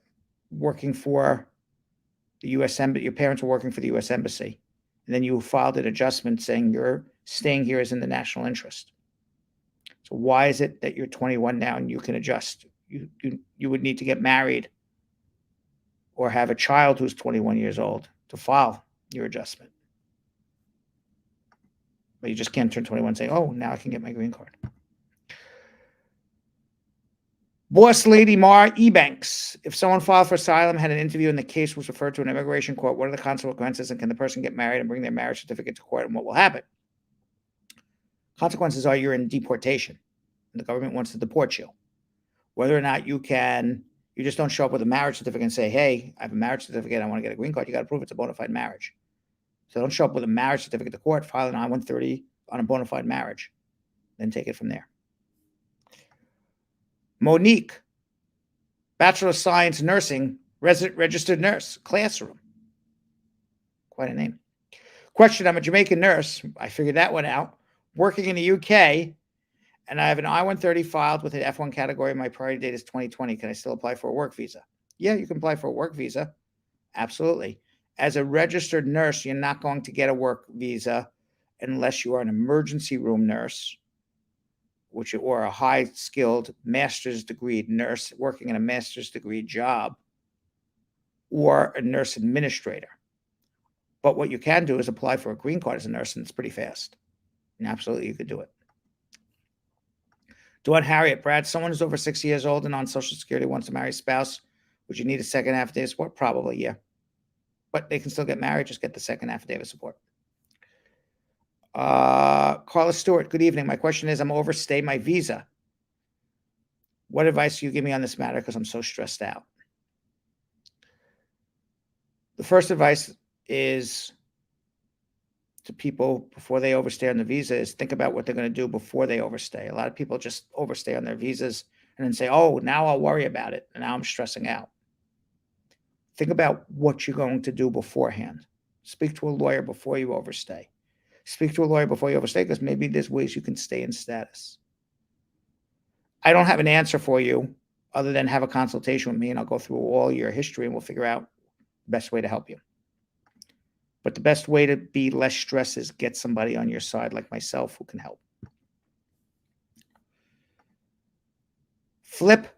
working for the U.S. Embassy. Your parents were working for the U.S. Embassy. And then you filed an adjustment saying you're staying here is in the national interest. So why is it that you're 21 now and you can adjust? You would need to get married or have a child who's 21 years old to file your adjustment. But you just can't turn 21 and say, oh, now I can get my green card. Boss Lady Mar Ebanks. If someone filed for asylum, had an interview, and the case was referred to an immigration court, what are the consequences? And can the person get married and bring their marriage certificate to court? And what will happen? Consequences are you're in deportation. And the government wants to deport you. Whether or not you just don't show up with a marriage certificate and say, hey, I have a marriage certificate, I want to get a green card. You got to prove it's a bona fide marriage. So don't show up with a marriage certificate to court, file an I-130 on a bona fide marriage. Then take it from there. Monique, Bachelor of Science Nursing, registered nurse, classroom. Quite a name. Question, I'm a Jamaican nurse. I figured that one out. Working in the UK, and I have an I-130 filed with an F1 category. My priority date is 2020. Can I still apply for a work visa? Yeah, you can apply for a work visa. Absolutely. As a registered nurse, you're not going to get a work visa unless you are an emergency room nurse, or a high-skilled master's degree nurse working in a master's degree job, or a nurse administrator. But what you can do is apply for a green card as a nurse, and it's pretty fast. And absolutely, you could do it. Dawn Harriet, Brad, someone who's over 6 years old and on Social Security wants to marry a spouse. Would you need a second affidavit support? Probably, yeah. But they can still get married. Just get the second affidavit support. Carla Stewart, good evening. My question is, I'm overstaying my visa. What advice do you give me on this matter? Because I'm so stressed out. The first advice is to people before they overstay on the visa is think about what they're going to do before they overstay. A lot of people just overstay on their visas and then say, oh, now I'll worry about it. And now I'm stressing out. Think about what you're going to do beforehand. Speak to a lawyer before you overstay. Speak to a lawyer before you overstay, because maybe there's ways you can stay in status. I don't have an answer for you other than have a consultation with me, and I'll go through all your history and we'll figure out the best way to help you. But the best way to be less stressed is get somebody on your side like myself who can help. Flip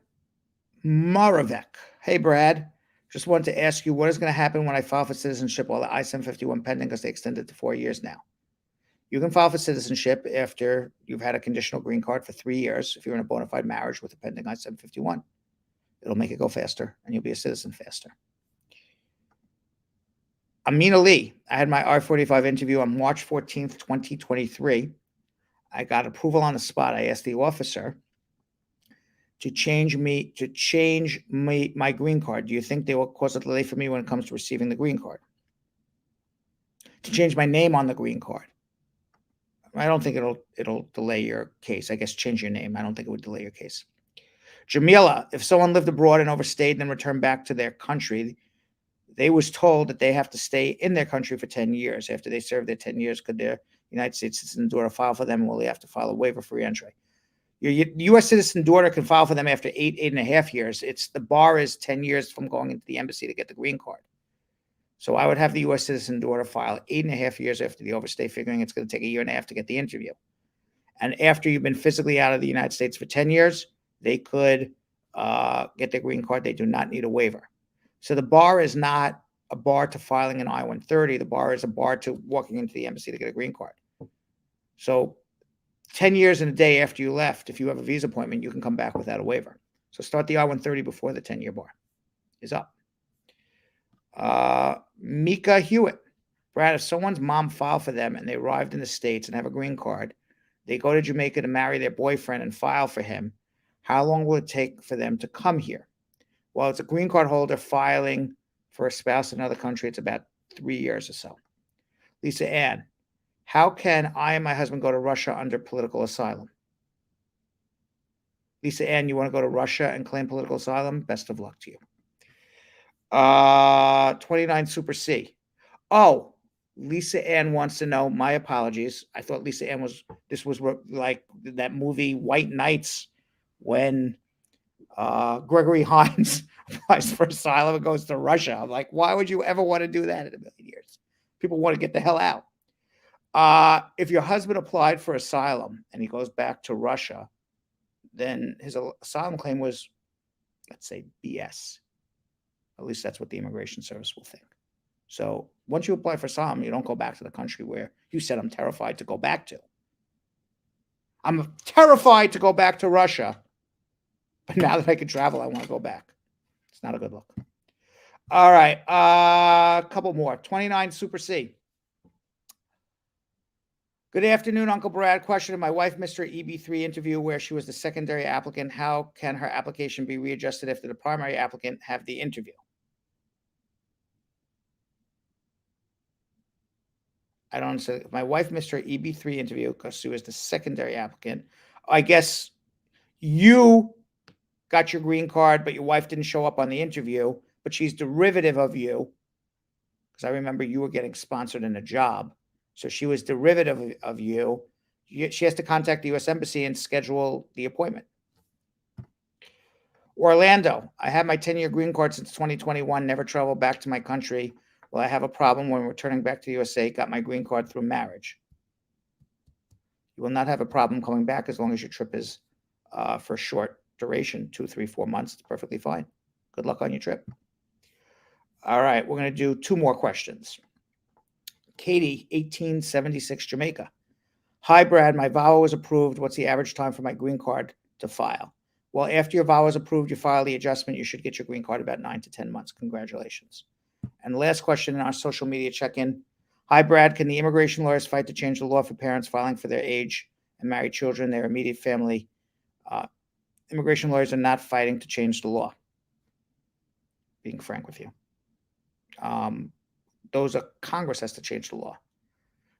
Moravec. Hey, Brad. Just wanted to ask you what is going to happen when I file for citizenship while the I-751 pending, because they extended to 4 years now. You can file for citizenship after you've had a conditional green card for 3 years if you're in a bona fide marriage with a pending I-751. It'll make it go faster, and you'll be a citizen faster. Amina Lee, I had my I-45 interview on March 14th, 2023. I got approval on the spot. I asked the officer to change my green card. Do you think they will cause a delay for me when it comes to receiving the green card? To change my name on the green card. I don't think it'll delay your case. I guess change your name. I don't think it would delay your case. Jamila, if someone lived abroad and overstayed and then returned back to their country, they was told that they have to stay in their country for 10 years. After they serve their 10 years, could their United States citizen daughter file for them, and will they have to file a waiver for reentry? Your U.S. citizen daughter can file for them after 8.5 years. The bar is 10 years from going into the embassy to get the green card. So I would have the U.S. citizen daughter file 8.5 years after the overstay, figuring it's going to take 1.5 years to get the interview. And after you've been physically out of the United States for 10 years, they could get their green card. They do not need a waiver. So the bar is not a bar to filing an I-130. The bar is a bar to walking into the embassy to get a green card. So 10 years and a day after you left, if you have a visa appointment, you can come back without a waiver. So start the I-130 before the 10-year bar is up. Mika Hewitt. Brad, if someone's mom filed for them and they arrived in the States and have a green card, they go to Jamaica to marry their boyfriend and file for him, how long will it take for them to come here? Well, it's a green card holder filing for a spouse in another country. It's about 3 years or so. Lisa Ann, how can I and my husband go to Russia under political asylum? Lisa Ann, you want to go to Russia and claim political asylum? Best of luck to you. 29 Super C. Oh, Lisa Ann wants to know, my apologies. I thought Lisa Ann this was like that movie White Knights when Gregory Hines applies for asylum and goes to Russia. I'm like, why would you ever want to do that in 1,000,000 years? People want to get the hell out. If your husband applied for asylum and he goes back to Russia, then his asylum claim was, let's say, BS. At least that's what the Immigration Service will think. So once you apply for asylum, you don't go back to the country where you said, I'm terrified to go back to. I'm terrified to go back to Russia, but now that I can travel, I want to go back. It's not a good look. All right, a couple more. 29 Super C. Good afternoon, Uncle Brad. Question of my wife missed her EB3 interview where she was the secondary applicant. How can her application be readjusted after the primary applicant have the interview? I don't understand. My wife missed her EB3 interview because she was the secondary applicant. I guess you got your green card, but your wife didn't show up on the interview, but she's derivative of you. Because I remember you were getting sponsored in a job. So she was derivative of you. She has to contact the U.S. Embassy and schedule the appointment. Orlando, I had my 10-year green card since 2021, never traveled back to my country. Well, I have a problem when returning back to the USA, got my green card through marriage. You will not have a problem coming back as long as your trip is for a short duration, 2, 3, 4 months. It's perfectly fine. Good luck on your trip. All right, we're going to do 2 more questions. Katie, 1876, Jamaica. Hi, Brad. My VAWA was approved. What's the average time for my green card to file? Well, after your VAWA is approved, you file the adjustment. You should get your green card about 9 to 10 months. Congratulations. And last question in our social media check-in. Hi, Brad. Can the immigration lawyers fight to change the law for parents filing for their age and married children, their immediate family? Immigration lawyers are not fighting to change the law, being frank with you. Congress has to change the law.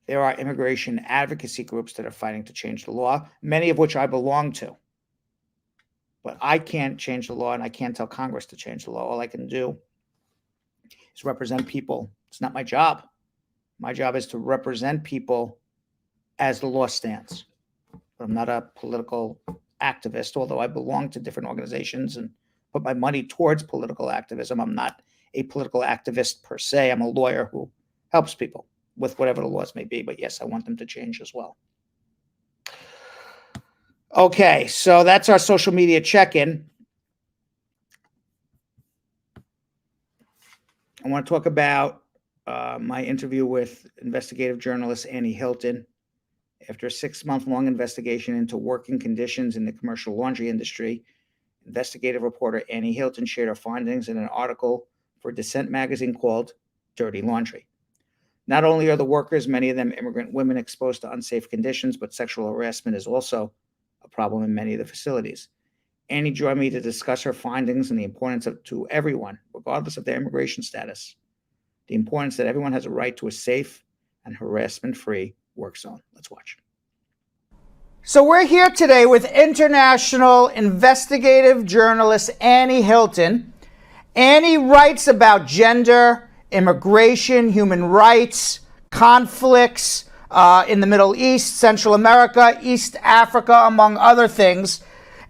There are immigration advocacy groups that are fighting to change the law, many of which I belong to. But I can't change the law, and I can't tell Congress to change the law. All I can do is represent people. It's not my job. My job is to represent people as the law stands. But I'm not a political activist, although I belong to different organizations and put my money towards political activism. I'm not a political activist per se. I'm a lawyer who helps people with whatever the laws may be. But yes, I want them to change as well. Okay, so that's our social media check-in. I want to talk about my interview with investigative journalist Annie Hylton. After a 6-month-long investigation into working conditions in the commercial laundry industry, investigative reporter Annie Hylton shared her findings in an article for Dissent Magazine called Dirty Laundry. Not only are the workers, many of them immigrant women, exposed to unsafe conditions, but sexual harassment is also a problem in many of the facilities. Annie joined me to discuss her findings and the importance to everyone, regardless of their immigration status, the importance that everyone has a right to a safe and harassment-free work zone. Let's watch. So we're here today with international investigative journalist Annie Hylton. Annie writes about gender, immigration, human rights, conflicts in the Middle East, Central America, East Africa, among other things.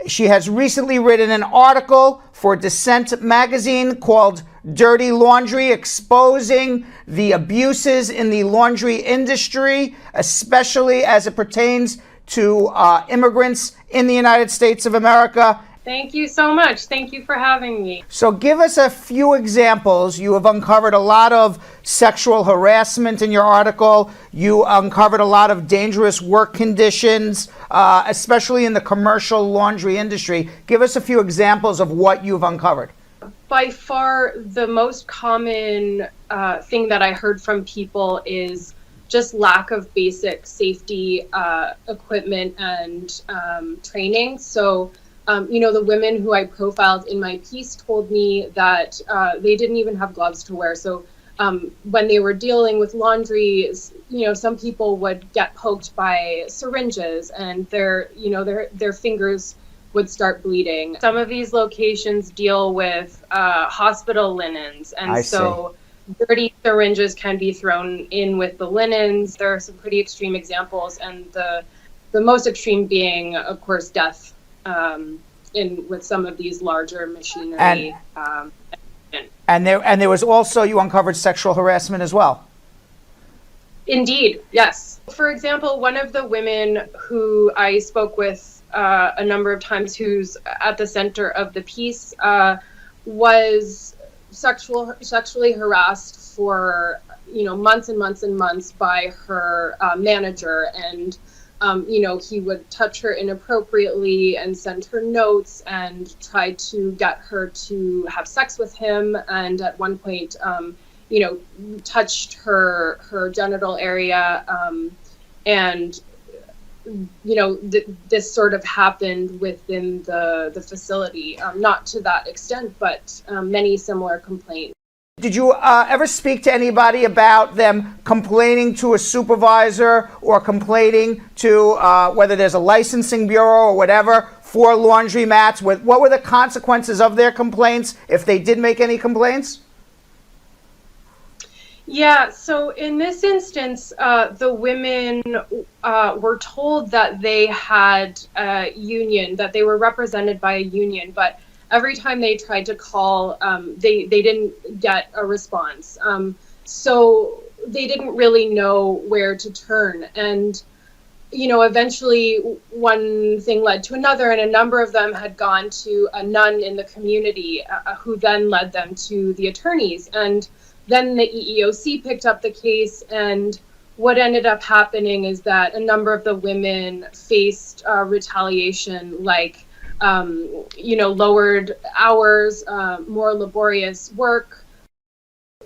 She has recently written an article for Dissent Magazine called Dirty Laundry, exposing the abuses in the laundry industry, especially as it pertains to immigrants in the United States of America. Thank you so much. Thank you for having me. So give us a few examples. You have uncovered a lot of sexual harassment in your article. You uncovered a lot of dangerous work conditions, especially in the commercial laundry industry. Give us a few examples of what you've uncovered. By far, the most common thing that I heard from people is just lack of basic safety equipment and training. So the women who I profiled in my piece told me that they didn't even have gloves to wear. So when they were dealing with laundry, some people would get poked by syringes and their fingers would start bleeding. Some of these locations deal with hospital linens, and so dirty syringes can be thrown in with the linens. There are some pretty extreme examples, and the most extreme being, of course, death with some of these larger machinery. And there was also, you uncovered sexual harassment as well. Indeed, yes. For example, one of the women who I spoke with a number of times, who's at the center of the piece, was sexually harassed for months and months and months by her manager, and he would touch her inappropriately and send her notes and try to get her to have sex with him, and at one point touched her genital area, and this sort of happened within the facility, not to that extent, but many similar complaints. Did you ever speak to anybody about them complaining to a supervisor or complaining to whether there's a licensing bureau or whatever for laundromats? What were the consequences of their complaints, if they did make any complaints? Yeah, so in this instance, the women were told that they had a union, that they were represented by a union, but every time they tried to call, they didn't get a response. So they didn't really know where to turn. And, eventually one thing led to another, and a number of them had gone to a nun in the community who then led them to the attorneys. And then the EEOC picked up the case, and what ended up happening is that a number of the women faced retaliation, like lowered hours, more laborious work.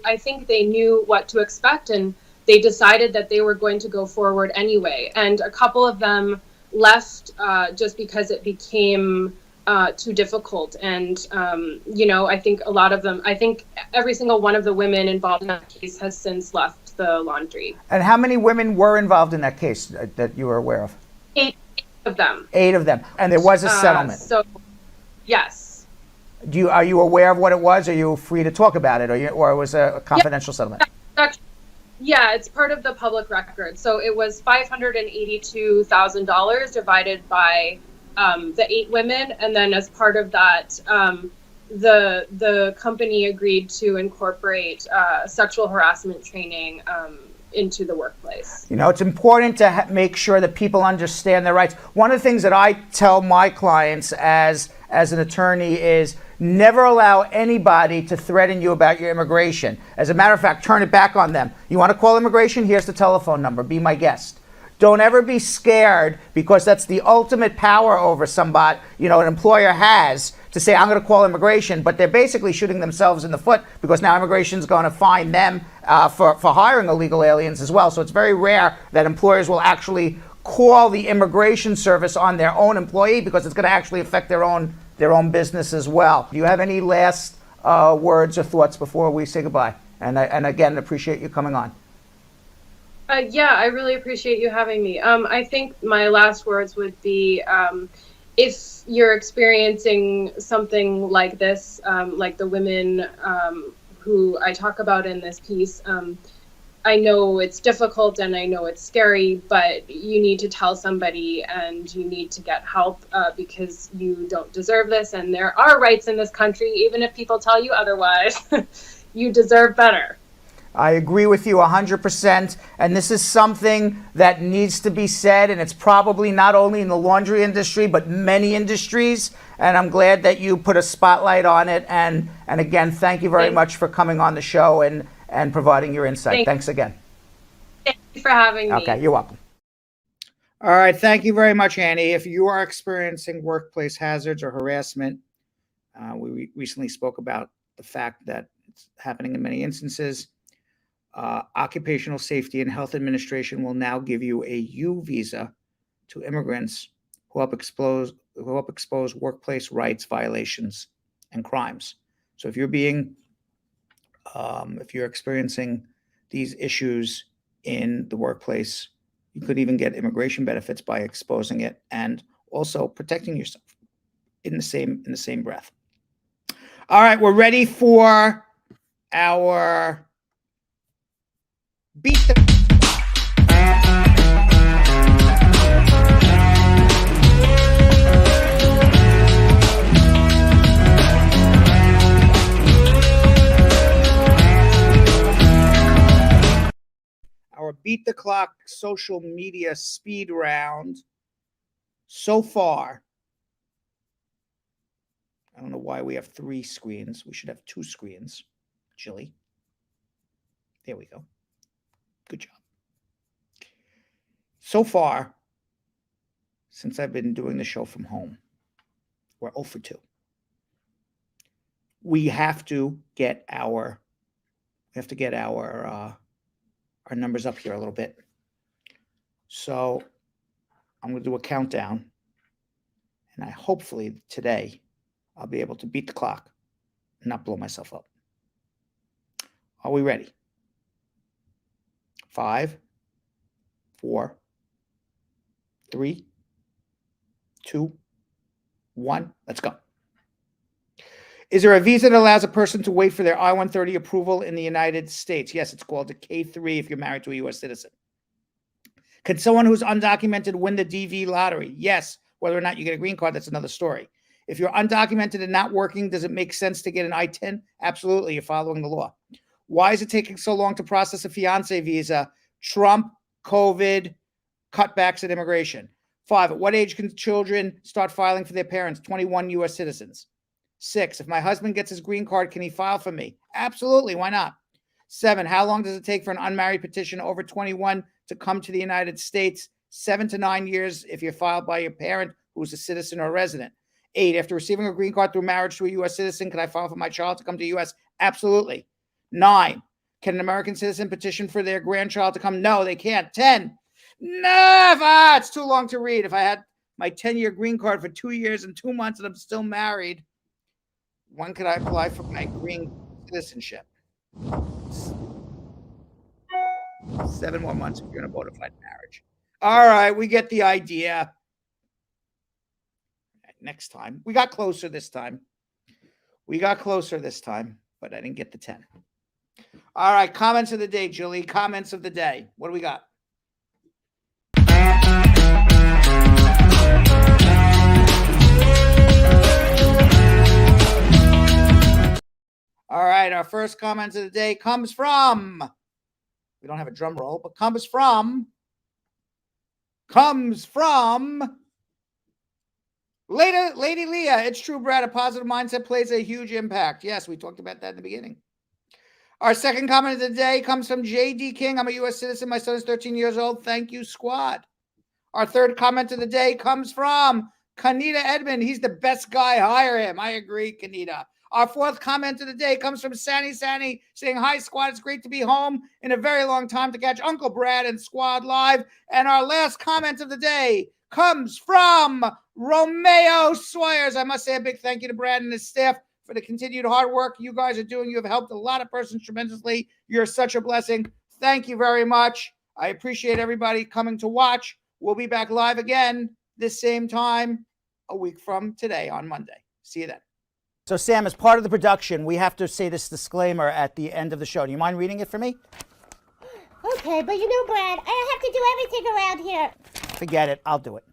I think they knew what to expect, and they decided that they were going to go forward anyway. And a couple of them left just because it became too difficult. And, I think a lot of them, I think every single one of the women involved in that case has since left the laundry. And how many women were involved in that case that you were aware of? 8 of them. 8 of them. And there was a settlement. So, yes. Are you aware of what it was? Are you free to talk about it? Or it was a confidential settlement? Yeah, it's part of the public record. So it was $582,000 divided by the 8 women, and then as part of that, the company agreed to incorporate sexual harassment training into the workplace. It's important to make sure that people understand their rights. One of the things that I tell my clients as an attorney is never allow anybody to threaten you about your immigration. As a matter of fact, turn it back on them. You want to call immigration? Here's the telephone number. Be my guest. Don't ever be scared, because that's the ultimate power over somebody, an employer has, to say, I'm going to call immigration, but they're basically shooting themselves in the foot because now immigration is going to fine them for hiring illegal aliens as well. So it's very rare that employers will actually call the immigration service on their own employee because it's going to actually affect their own business as well. Do you have any last words or thoughts before we say goodbye? And again, appreciate you coming on. Yeah, I really appreciate you having me. I think my last words would be, if you're experiencing something like this, like the women who I talk about in this piece, I know it's difficult and I know it's scary, but you need to tell somebody and you need to get help because you don't deserve this. And there are rights in this country, even if people tell you otherwise. You deserve better. I agree with you 100%, and this is something that needs to be said, and it's probably not only in the laundry industry, but many industries, and I'm glad that you put a spotlight on it, and again, thank you very much for coming on the show and providing your insight. Thanks again. Thank you for having me. Okay, you're welcome. All right, thank you very much, Annie. If you are experiencing workplace hazards or harassment, we recently spoke about the fact that it's happening in many instances. Occupational Safety and Health Administration will now give you a U visa to immigrants who help expose workplace rights violations and crimes. So if you're experiencing these issues in the workplace, you could even get immigration benefits by exposing it and also protecting yourself in the same breath. All right, we're ready for our Beat the Clock social media speed round. So far, I don't know why we have 3 screens. We should have 2 screens. Jilly. There we go. Good job. So far, since I've been doing the show from home, we're 0 for 2. We have to get our numbers up here a little bit. So I'm going to do a countdown, and hopefully today I'll be able to beat the clock and not blow myself up. Are we ready? 5, 4, 3, 2, 1. Let's go. Is there a visa that allows a person to wait for their I-130 approval in the United States? Yes, it's called a K3 if you're married to a U.S. citizen. Can someone who's undocumented win the DV lottery? Yes. Whether or not you get a green card, that's another story. If you're undocumented and not working, does it make sense to get an I-10? Absolutely. You're following the law. Why is it taking so long to process a fiancé visa? Trump, COVID, cutbacks in immigration. 5, at what age can children start filing for their parents? 21 U.S. citizens. 6, if my husband gets his green card, can he file for me? Absolutely. Why not? 7, how long does it take for an unmarried petitioner over 21 to come to the United States? 7 to 9 years if you're filed by your parent who's a citizen or a resident. 8, after receiving a green card through marriage to a U.S. citizen, can I file for my child to come to the U.S.? Absolutely. 9, can an American citizen petition for their grandchild to come? No, they can't. 10, no, it's too long to read. If I had my 10-year green card for 2 years and 2 months and I'm still married, when could I apply for my green citizenship? 7 more months if you're in a bona fide marriage. All right, we get the idea. Next time. We got closer this time. But I didn't get the 10. All right, comments of the day, Julie. Comments of the day. What do we got? All right, our first comment of the day comes from, we don't have a drum roll, but comes from Lady Leah. It's true, Brad. A positive mindset plays a huge impact. Yes, we talked about that in the beginning. Our second comment of the day comes from J.D. King. I'm a U.S. citizen. My son is 13 years old. Thank you, squad. Our third comment of the day comes from Kanita Edmond, he's the best guy. Hire him. I agree, Kanita. Our fourth comment of the day comes from Sanny saying, hi, squad. It's great to be home in a very long time to catch Uncle Brad and Squad live. And our last comment of the day comes from Romeo Swires. I must say a big thank you to Brad and his staff for the continued hard work you guys are doing. You have helped a lot of persons tremendously. You're such a blessing. Thank you very much. I appreciate everybody coming to watch. We'll be back live again this same time a week from today on Monday. See you then. So, Sam, as part of the production, we have to say this disclaimer at the end of the show. Do you mind reading it for me? Okay, but you know, Brad, I have to do everything around here. Forget it. I'll do it.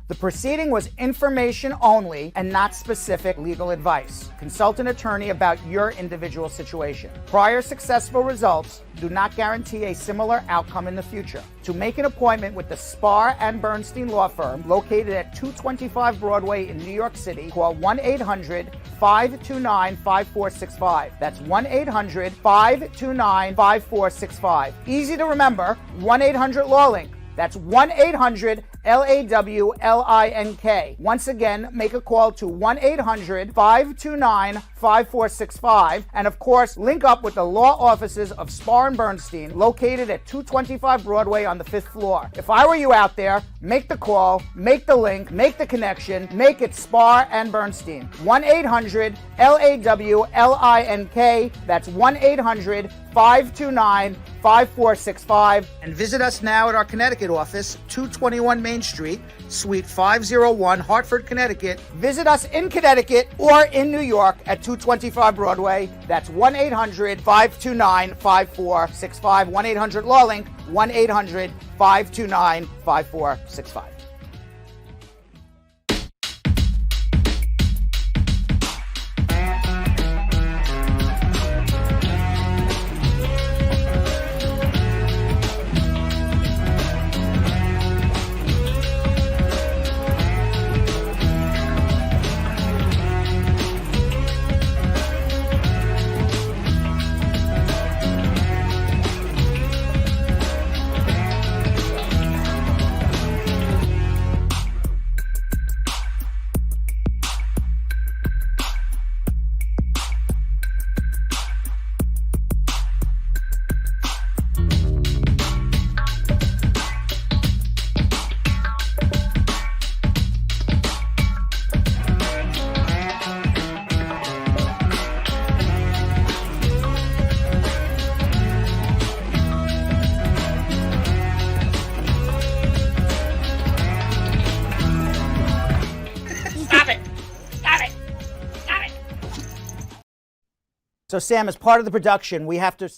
The proceeding was information only and not specific legal advice. Consult an attorney about your individual situation. Prior successful results do not guarantee a similar outcome in the future. To make an appointment with the Spar and Bernstein Law Firm, located at 225 Broadway in New York City, call 1-800-529-5465. That's 1-800-529-5465. Easy to remember, 1-800-LAW-LINK. That's 1-800-LAWLINK. Once again, make a call to 1-800-529-5465. And of course, link up with the law offices of Spar and Bernstein, located at 225 Broadway on the 5th floor. If I were you out there, make the call, make the link, make the connection, make it Spar and Bernstein. 1-800-LAWLINK. That's 1-800-529-5465. And visit us now at our Connecticut office, 221 Main Street, Suite 501, Hartford, Connecticut. Visit us in Connecticut or in New York at 225 Broadway. That's 1-800-529-5465. 1-800-LAW-LINK, 1-800-529-5465. So, Sam, as part of the production, we have to...